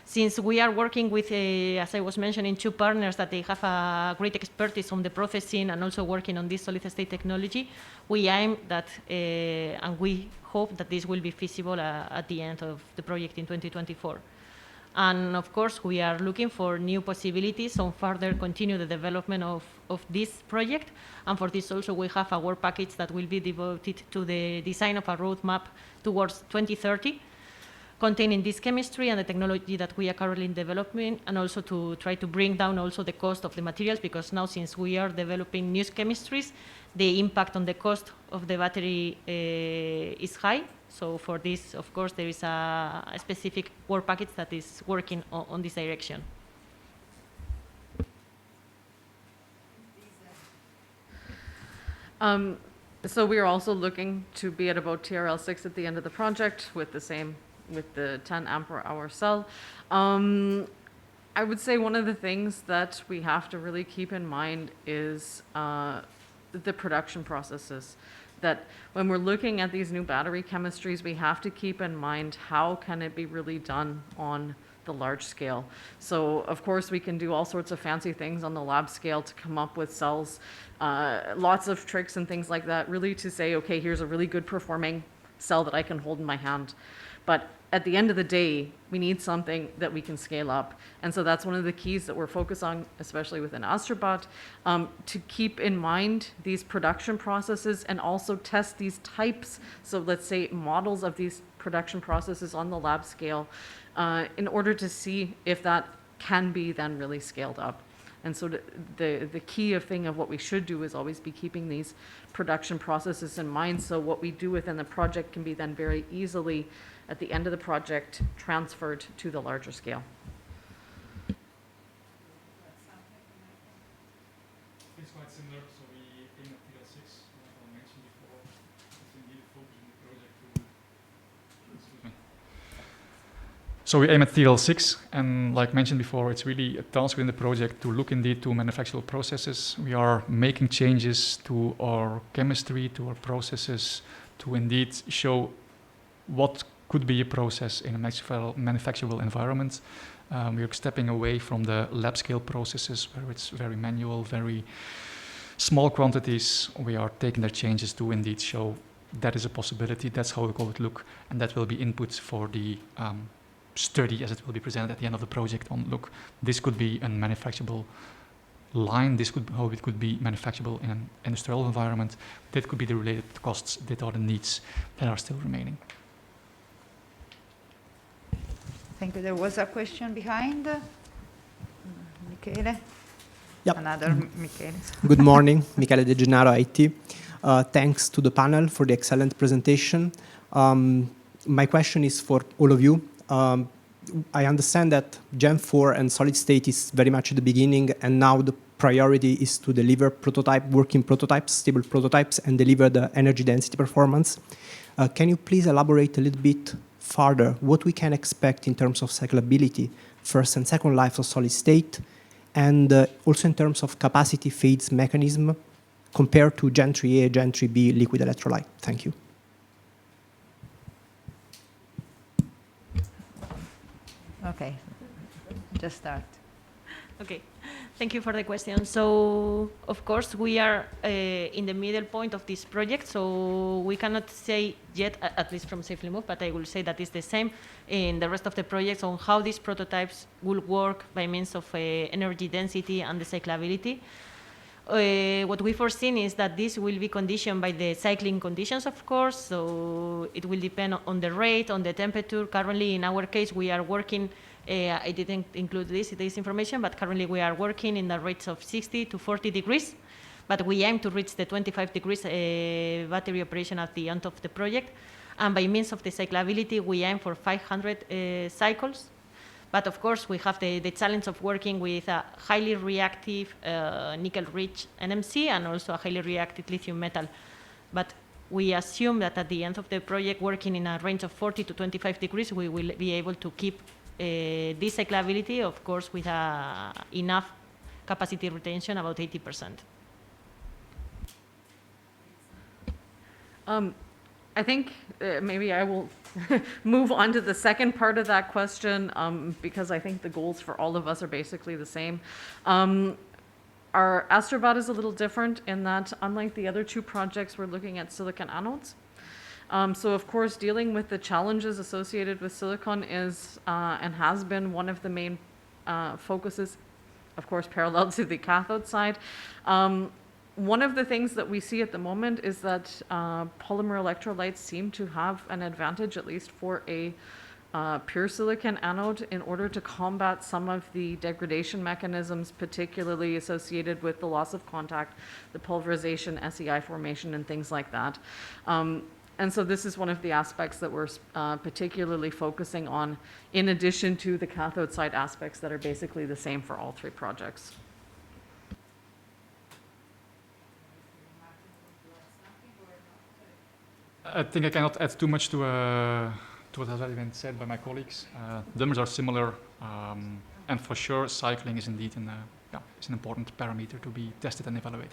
Since we are working with, as I was mentioning, 2 partners that they have a great expertise on the processing and also working on this solid-state technology, we aim that, and we hope that this will be feasible at the end of the project in 2024. And of course, we are looking for new possibilities on further continue the development of this project. And for this also, we have a work package that will be devoted to the design of a roadmap towards 2030, containing this chemistry and the technology that we are currently developing, and also to try to bring down also the cost of the materials, because now since we are developing new chemistries, the impact on the cost of the battery is high. So for this, of course, there is a specific work package that is working on this direction. So we are also looking to be at about TRL 6 at the end of the project with the 10 ampere-hour cell. I would say one of the things that we have to really keep in mind is the production processes. That when we're looking at these new battery chemistries, we have to keep in mind how can it be really done on the large scale. So of course we can do all sorts of fancy things on the lab scale to come up with cells, lots of tricks and things like that, really to say, okay, here's a really good performing cell that I can hold in my hand. But at the end of the day, we need something that we can scale up. And so that's one of the keys that we're focused on, especially within Astrobot, to keep in mind these production processes and also test these types. So let's say models of these production processes on the lab scale in order to see if that can be then really scaled up. And so the key thing of what we should do is always be keeping these production processes in mind. So what we do within the project can be then very easily at the end of the project transferred to the larger scale. It's quite similar, so we aim at TL6, like I mentioned before. It's indeed a focus in the project to, excuse me. So we aim at TL6, and like mentioned before, it's really a task within the project to look indeed to manufacturable processes. We are making changes to our chemistry, to our processes, to indeed show what could be a process in a manufacturable environment. We are stepping away from the lab scale processes where it's very manual, very small quantities. We are taking the changes to indeed show that is a possibility. That's how we call it look, and that will be input for the study as it will be presented at the end of the project on, look, this could be a manufacturable line, this could how it could be manufacturable in an industrial environment, that could be the related costs, that are the needs that are still remaining. Thank you. There was a question behind. Michele? Yep. Another Michele. Good morning, Michele De Gennaro, IT. Thanks to the panel for the excellent presentation. My question is for all of you. I understand that Gen 4 and solid state is very much at the beginning, and now the priority is to deliver working prototypes, stable prototypes, and deliver the energy density performance. Can you please elaborate a little bit further what we can expect in terms of cyclability, first and second life of solid state, and also in terms of capacity phase mechanism compared to Gen 3A, Gen 3B liquid electrolyte? Thank you. Okay, just start. Okay, thank you for the question. So, of course, we are in the middle point of this project, so we cannot say yet, at least from Safely Move, but I will say that it's the same in the rest of the projects on how these prototypes will work by means of energy density and the cyclability. What we foreseen is that this will be conditioned by the cycling conditions, of course, so it will depend on the rate, on the temperature. Currently, in our case, we are working I didn't include this information, but currently we are working in the rates of 60 to 40 degrees, but we aim to reach the 25 degrees battery operation at the end of the project. And by means of the cyclability, we aim for 500 cycles. But of course, we have the challenge of working with a highly reactive nickel-rich NMC and also a highly reactive lithium metal. But we assume that at the end of the project, working in a range of 40 to 25 degrees, we will be able to keep this cyclability, of course, with enough capacity retention, about 80%. I think maybe I will move on to the second part of that question, because I think the goals for all of us are basically the same. Our Astrobot is a little different in that, unlike the other two projects, we're looking at silicon anodes. So of course, dealing with the challenges associated with silicon is and has been one of the main focuses, of course, parallel to the cathode side. One of the things that we see at the moment is that polymer electrolytes seem to have an advantage, at least for a pure silicon anode, in order to combat some of the degradation mechanisms, particularly associated with the loss of contact, the pulverization, SEI formation, and things like that. And so this is one of the aspects that we're particularly focusing on, in addition to the cathode side aspects that are basically the same for all three projects. I think I cannot add too much to what has already been said by my colleagues. The numbers are similar, and for sure, cycling is indeed it's an important parameter to be tested and evaluated.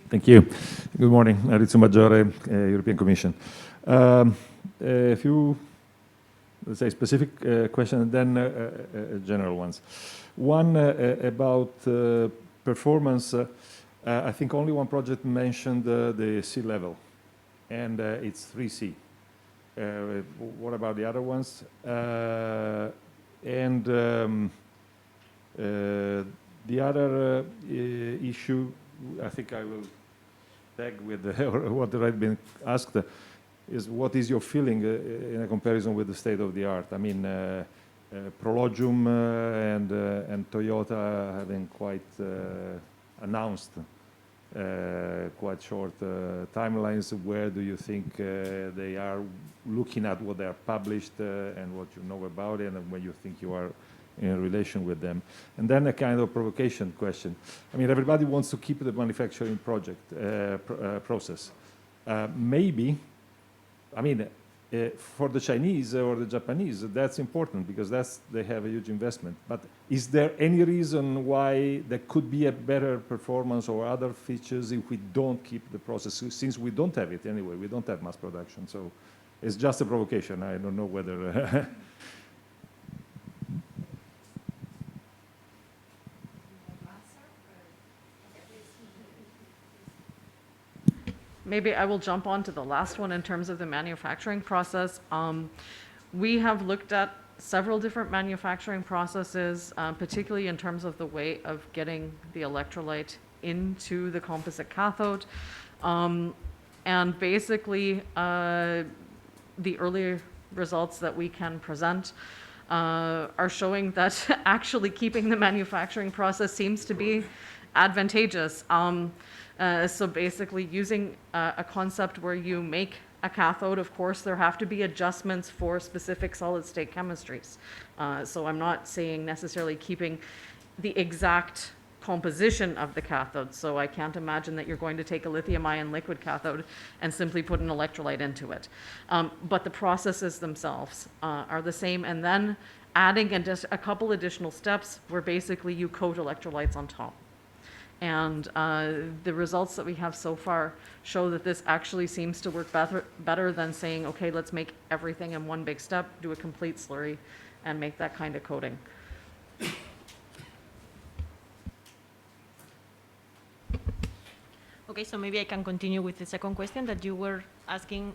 Thank you. Good morning, Maurizio Maggiore, European Commission. A few, let's say, specific questions, and then general ones. One about performance. I think only one project mentioned the sea level, and it's 3C. What about the other ones? And the other issue, I think I will tag with what had been asked, is what is your feeling in a comparison with the state of the art? I mean, Prologium and Toyota having quite announced quite short timelines. Where do you think they are looking at what they are published and what you know about it, and where you think you are in relation with them? And then a kind of provocation question. I mean, everybody wants to keep the manufacturing project process. Maybe, I mean, for the Chinese or the Japanese, that's important because they have a huge investment. But is there any reason why there could be a better performance or other features if we don't keep the process? Since we don't have it anyway, we don't have mass production. So it's just a provocation. I don't know whether... Maybe I will jump on to the last one in terms of the manufacturing process. We have looked at several different manufacturing processes, particularly in terms of the way of getting the electrolyte into the composite cathode. And basically, the earlier results that we can present are showing that actually keeping the manufacturing process seems to be advantageous. So basically using a concept where you make a cathode, of course, there have to be adjustments for specific solid state chemistries. So I'm not saying necessarily keeping the exact composition of the cathode. So I can't imagine that you're going to take a lithium-ion liquid cathode and simply put an electrolyte into it. But the processes themselves are the same. And then adding in just a couple additional steps where basically you coat electrolytes on top. And the results that we have so far show that this actually seems to work better than saying, okay, let's make everything in one big step, do a complete slurry, and make that kind of coating. Okay, so maybe I can continue with the second question that you were asking,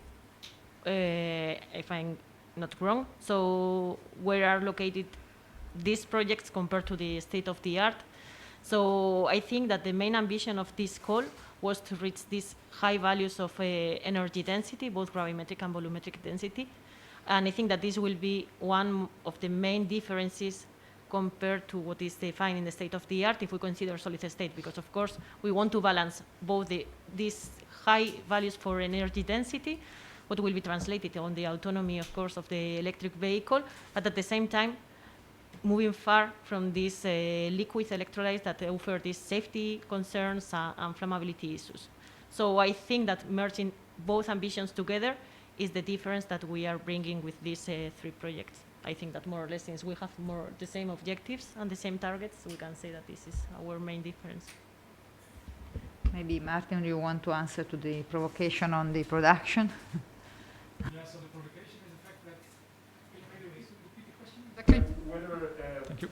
if I'm not wrong. So where are located these projects compared to the state of the art? So I think that the main ambition of this call was to reach these high values of energy density, both gravimetric and volumetric density. And I think that this will be one of the main differences compared to what is defined in the state of the art if we consider solid state, because of course we want to balance both these high values for energy density, what will be translated on the autonomy, of course, of the electric vehicle, but at the same time moving far from these liquid electrolytes that offer these safety concerns and flammability issues. So I think that merging both ambitions together is the difference that we are bringing with these three projects. I think that more or less, since we have more the same objectives and the same targets, we can say that this is our main difference. Maybe Martin, you want to answer to the provocation on the production? Yeah, so the provocation is the fact that, can you repeat the question? Exactly. Whether, Thank you.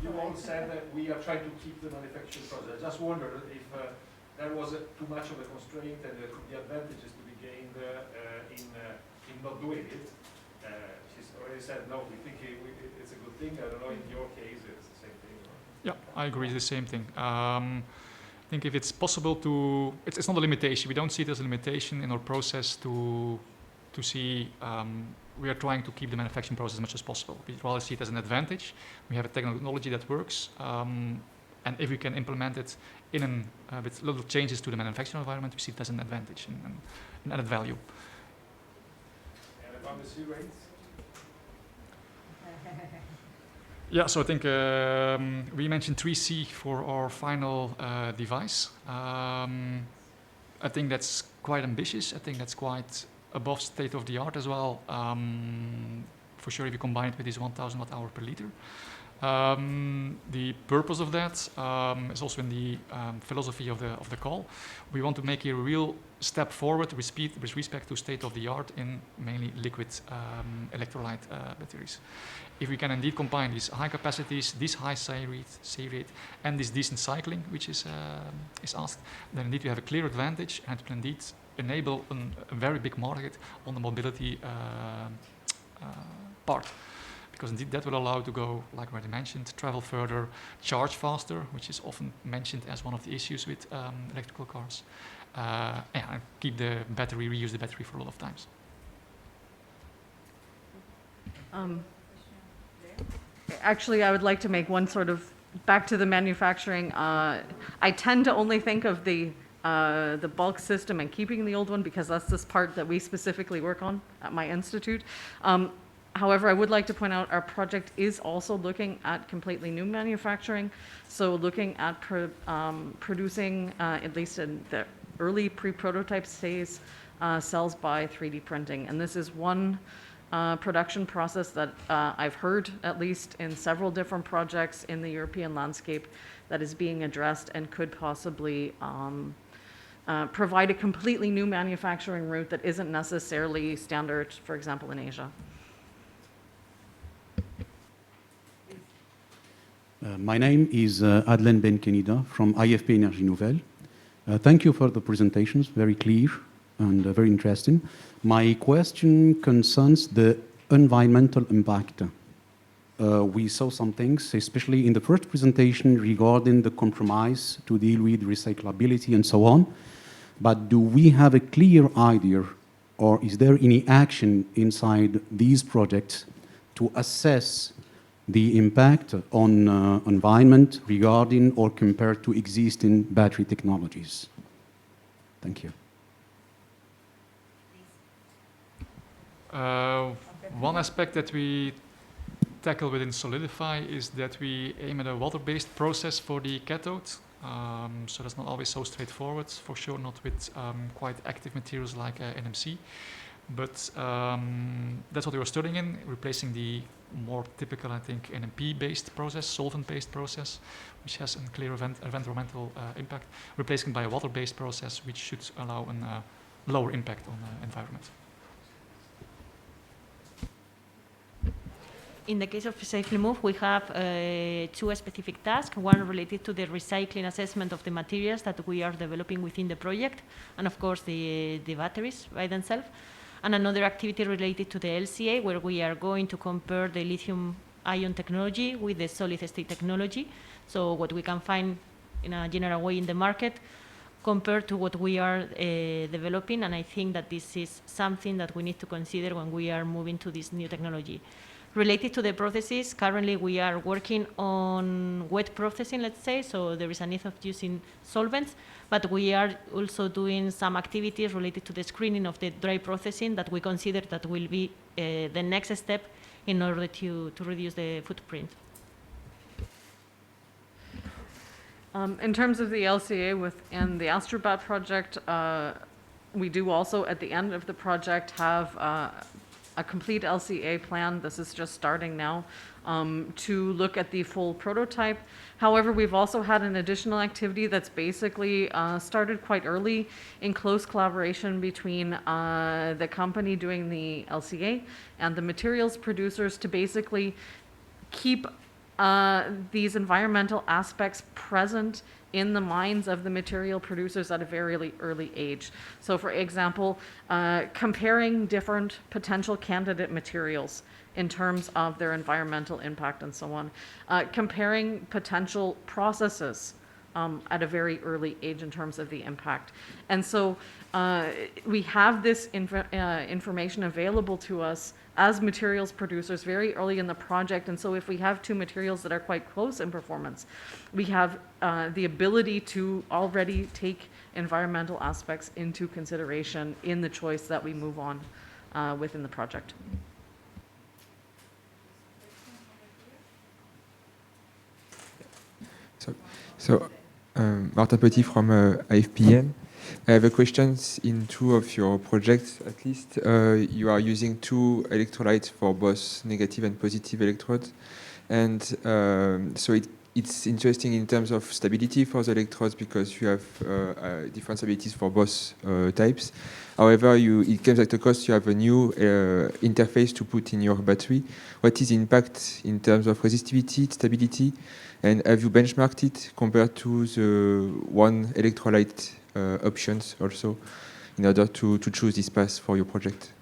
You all said that we are trying to keep the manufacturing process. I just wondered if there was too much of a constraint and there could be advantages to be gained in not doing it. She's already said, no, we think it's a good thing. I don't know, in your case, it's the same thing. Or? Yeah, I agree, it's the same thing. I think if it's possible to, it's not a limitation. We don't see it as a limitation in our process to see, we are trying to keep the manufacturing process as much as possible. We rather see it as an advantage. We have a technology that works, and if we can implement it with little changes to the manufacturing environment, we see it as an advantage and an added value. And about the C rates? Yeah, so I think we mentioned 3C for our final device. I think that's quite ambitious. I think that's quite above state of the art as well. For sure, if you combine it with this 1,000 watt-hour per liter. The purpose of that is also in the philosophy of the call. We want to make a real step forward with respect to state of the art in mainly liquid electrolyte batteries. If we can indeed combine these high capacities, this high C rate, and this decent cycling, which is asked, then indeed we have a clear advantage, and it will indeed enable a very big market on the mobility part. Because indeed that will allow to go, like already mentioned, travel further, charge faster, which is often mentioned as one of the issues with electrical cars, and keep the battery, reuse the battery for a lot of times. Actually, I would like to make one sort of, back to the manufacturing, I tend to only think of the bulk system and keeping the old one because that's this part that we specifically work on at my institute. However, I would like to point out our project is also looking at completely new manufacturing. So looking at producing, at least in the early pre-prototype phase, cells by 3D printing. And this is one production process that I've heard, at least in several different projects in the European landscape, that is being addressed and could possibly provide a completely new manufacturing route that isn't necessarily standard, for example, in Asia. My name is Adlen Ben Kenida from IFP Énergie Nouvelle. Thank you for the presentations, very clear and very interesting. My question concerns the environmental impact. We saw some things, especially in the first presentation, regarding the compromise to deal with recyclability and so on. But do we have a clear idea, or is there any action inside these projects to assess the impact on environment regarding or compared to existing battery technologies? Thank you. One aspect that we tackle within Solidify is that we aim at a water-based process for the cathode. So that's not always so straightforward, for sure not with quite active materials like NMC. But that's what we were studying in, replacing the more typical, I think, NMP-based process, solvent-based process, which has a clear environmental impact, replacing by a water-based process, which should allow a lower impact on the environment. In the case of Safely Move, we have two specific tasks, one related to the recycling assessment of the materials that we are developing within the project, and of course the batteries by themselves, and another activity related to the LCA, where we are going to compare the lithium-ion technology with the solid-state technology, so what we can find in a general way in the market, compared to what we are developing, and I think that this is something that we need to consider when we are moving to this new technology. Related to the processes, currently we are working on wet processing, let's say, so there is a need of using solvents, but we are also doing some activities related to the screening of the dry processing that we consider that will be the next step in order to reduce the footprint. In terms of the LCA within the Astrobat project, we do also at the end of the project have a complete LCA plan. This is just starting now to look at the full prototype. However, we've also had an additional activity that's basically started quite early in close collaboration between the company doing the LCA and the materials producers to basically keep these environmental aspects present in the minds of the material producers at a very early age. So for example, comparing different potential candidate materials in terms of their environmental impact and so on, comparing potential processes at a very early age in terms of the impact. And so we have this information available to us as materials producers very early in the project. And so if we have two materials that are quite close in performance, we have the ability to already take environmental aspects into consideration in the choice that we move on within the project. So Martin Petit from AFPN. I have a question in two of your projects, at least. You are using two electrolytes for both negative and positive electrodes. And so it's interesting in terms of stability for the electrodes because you have different stabilities for both types. However, it comes at a cost. You have a new interface to put in your battery. What is the impact in terms of resistivity, stability? And have you benchmarked it compared to the one electrolyte options also in order to choose this path for your project?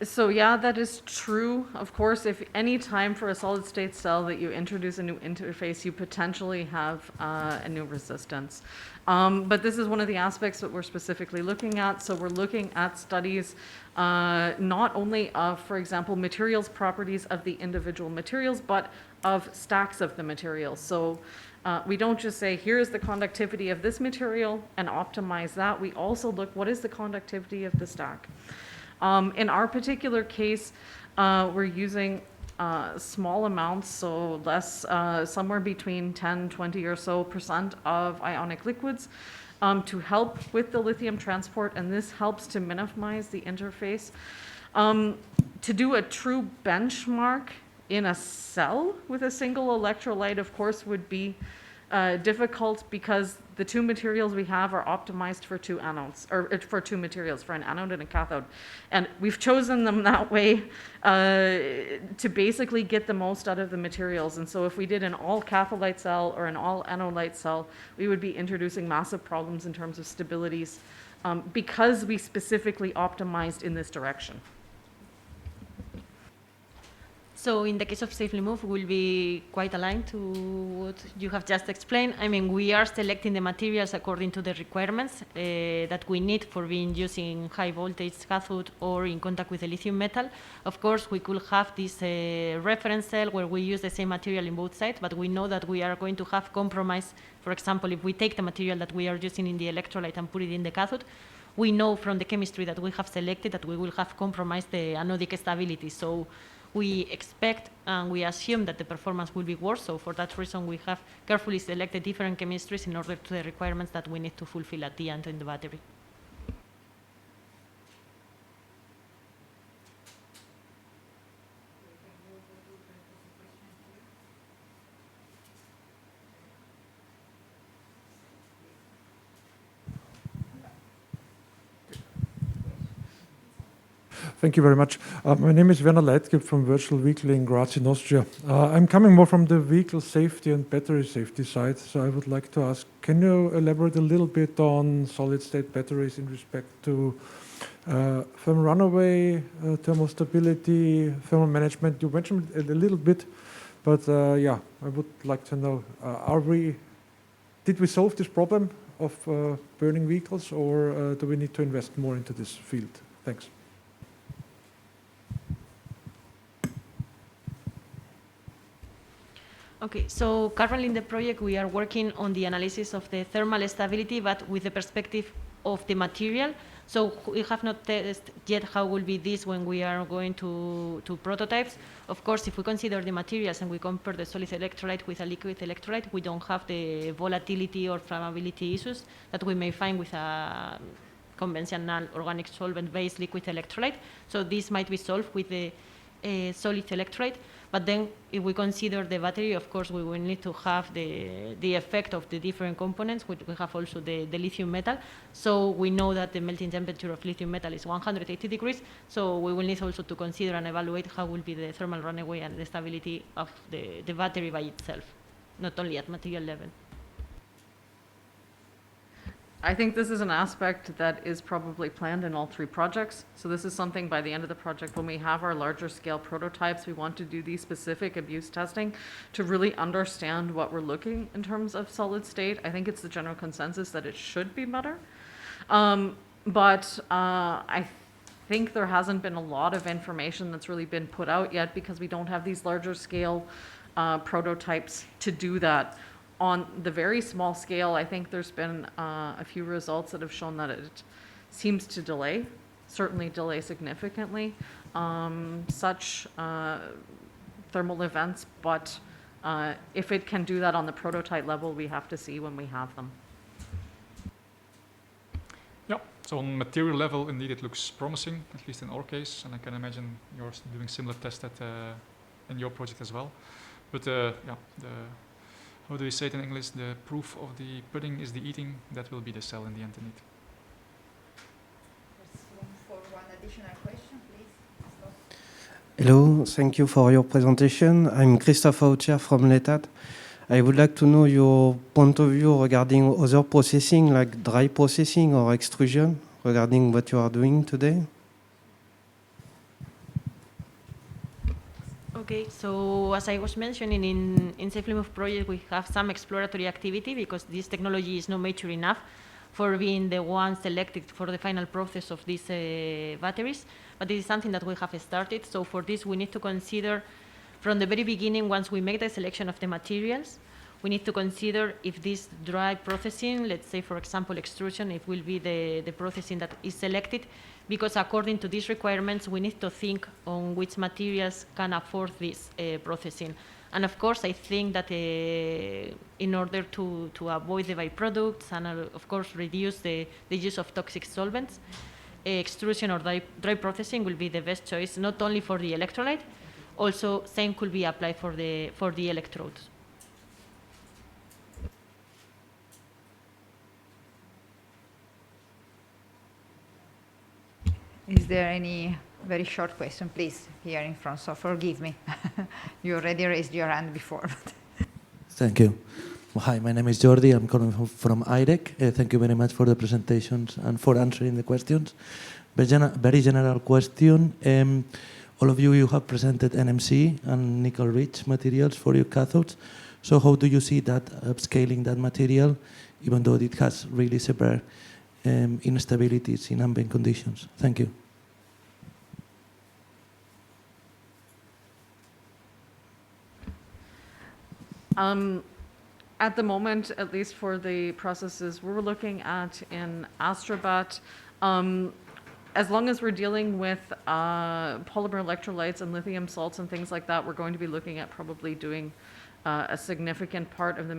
So yeah, that is true. Of course, if any time for a solid state cell that you introduce a new interface, you potentially have a new resistance. But this is one of the aspects that we're specifically looking at. So we're looking at studies not only of, for example, materials properties of the individual materials, but of stacks of the materials. So we don't just say, here's the conductivity of this material and optimize that. We also look, what is the conductivity of the stack? In our particular case, we're using small amounts, so less, somewhere between 10, 20 or so % of ionic liquids to help with the lithium transport, and this helps to minimize the interface. To do a true benchmark in a cell with a single electrolyte, of course, would be difficult because the two materials we have are optimized for two anodes, or for two materials, for an anode and a cathode. And we've chosen them that way to basically get the most out of the materials. And so if we did an all catholite cell or an all analyte cell, we would be introducing massive problems in terms of stabilities because we specifically optimized in this direction. So in the case of Safely Move, we'll be quite aligned to what you have just explained. I mean, we are selecting the materials according to the requirements that we need for being using high voltage cathode or in contact with the lithium metal. Of course, we could have this reference cell where we use the same material in both sides, but we know that we are going to have compromise. For example, if we take the material that we are using in the electrolyte and put it in the cathode, we know from the chemistry that we have selected that we will have compromised the anodic stability. So we expect and we assume that the performance will be worse. So for that reason, we have carefully selected different chemistries in order to the requirements that we need to fulfill at the end in the battery. Thank you very much. My name is Werner Leitgeb from Virtual Vehicle in Graz in Austria. I'm coming more from the vehicle safety and battery safety side, so I would like to ask, can you elaborate a little bit on solid-state batteries in respect to thermal runaway, thermal stability, thermal management? You mentioned it a little bit, But yeah, I would like to know, did we solve this problem of burning vehicles, or do we need to invest more into this field? Thanks. Okay, so currently in the project we are working on the analysis of the thermal stability, but with the perspective of the material. So we have not tested yet how will be this when we are going to prototypes. Of course, if we consider the materials and we compare the solid electrolyte with a liquid electrolyte, we don't have the volatility or flammability issues that we may find with a conventional organic solvent-based liquid electrolyte. So this might be solved with the solid electrolyte. But then if we consider the battery, of course, we will need to have the effect of the different components. We have also the lithium metal. So we know that the melting temperature of lithium metal is 180 degrees. So we will need also to consider and evaluate how will be the thermal runaway and the stability of the battery by itself, not only at material level. I think this is an aspect that is probably planned in all 3 projects. So this is something by the end of the project, when we have our larger scale prototypes, we want to do these specific abuse testing to really understand what we're looking in terms of solid state. I think it's the general consensus that it should be better. But I think there hasn't been a lot of information that's really been put out yet because we don't have these larger scale prototypes to do that. On the very small scale, I think there's been a few results that have shown that it seems to delay, certainly delay significantly, such thermal events, but if it can do that on the prototype level, we have to see when we have them. Yeah, so on material level, indeed, it looks promising, at least in our case, and I can imagine you're doing similar tests in your project as well. But yeah, how do you say it in English? The proof of the pudding is the eating. That will be the cell in the end, indeed. There's room for one additional question, please. Hello, thank you for your presentation. I'm Christophe Aucher from Letat. I would like to know your point of view regarding other processing, like dry processing or extrusion, regarding what you are doing today. Okay, so as I was mentioning, in Safely Move project, we have some exploratory activity because this technology is not mature enough for being the one selected for the final process of these batteries. But this is something that we have started. So for this, we need to consider from the very beginning, once we make the selection of the materials, we need to consider if this dry processing, let's say, for example, extrusion, it will be the processing that is selected, because according to these requirements, we need to think on which materials can afford this processing. And of course, I think that in order to avoid the byproducts and of course reduce the use of toxic solvents, extrusion or dry processing will be the best choice, not only for the electrolyte, also same could be applied for the electrodes. Is there any very short question, please, here in front? So forgive me. You already raised your hand before. Thank you. Well, hi, my name is Jordi. I'm calling from IREC. Thank you very much for the presentations and for answering the questions. Very general question. All of you have presented NMC and nickel-rich materials for your cathodes. So how do you see that upscaling that material, even though it has really severe instabilities in ambient conditions? Thank you. At the moment, at least for the processes we're looking at in Astrabat, as long as we're dealing with polymer electrolytes and lithium salts and things like that, we're going to be looking at probably doing a significant part of the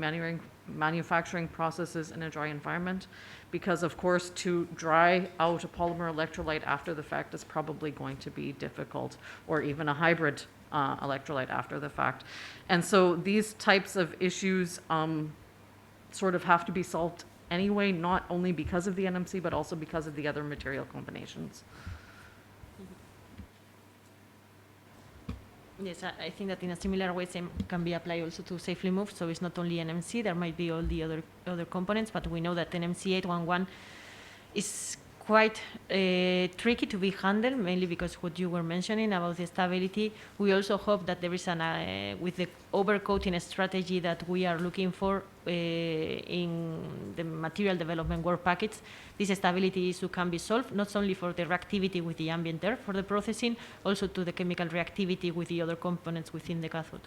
manufacturing processes in a dry environment, because of course to dry out a polymer electrolyte after the fact is probably going to be difficult, or even a hybrid electrolyte after the fact. And so these types of issues sort of have to be solved anyway, not only because of the NMC, but also because of the other material combinations. Yes, I think that in a similar way, same can be applied also to Safely Move. So it's not only NMC, there might be all the other components, but we know that NMC 811 is quite tricky to be handled, mainly because what you were mentioning about the stability. We also hope that there is with the overcoating strategy that we are looking for in the material development work package, this stability issue can be solved, not only for the reactivity with the ambient air for the processing, also to the chemical reactivity with the other components within the cathode.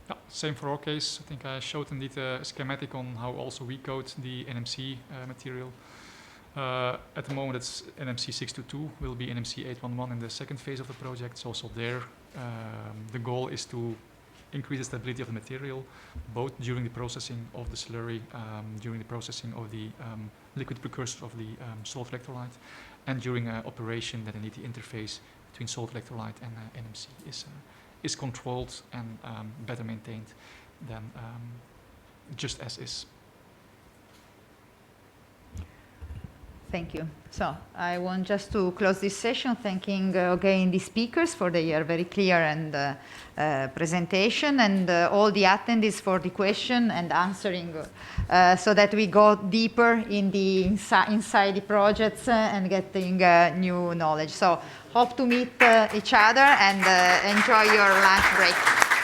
Yeah, same for our case. I think I showed indeed a schematic on how also we coat the NMC material. At the moment it's NMC 622, will be NMC 811 in the second phase of the project. So also there, the goal is to increase the stability of the material, both during the processing of the slurry, during the processing of the liquid precursor of the solid electrolyte, and during operation that indeed the interface between solid electrolyte and NMC is controlled and better maintained than just as is. Thank you. So I want just to close this session thanking again the speakers for their very clear and presentation, and all the attendees for the question and answering, so that we go deeper in the inside the projects and getting new knowledge. So hope to meet each other and enjoy your lunch break.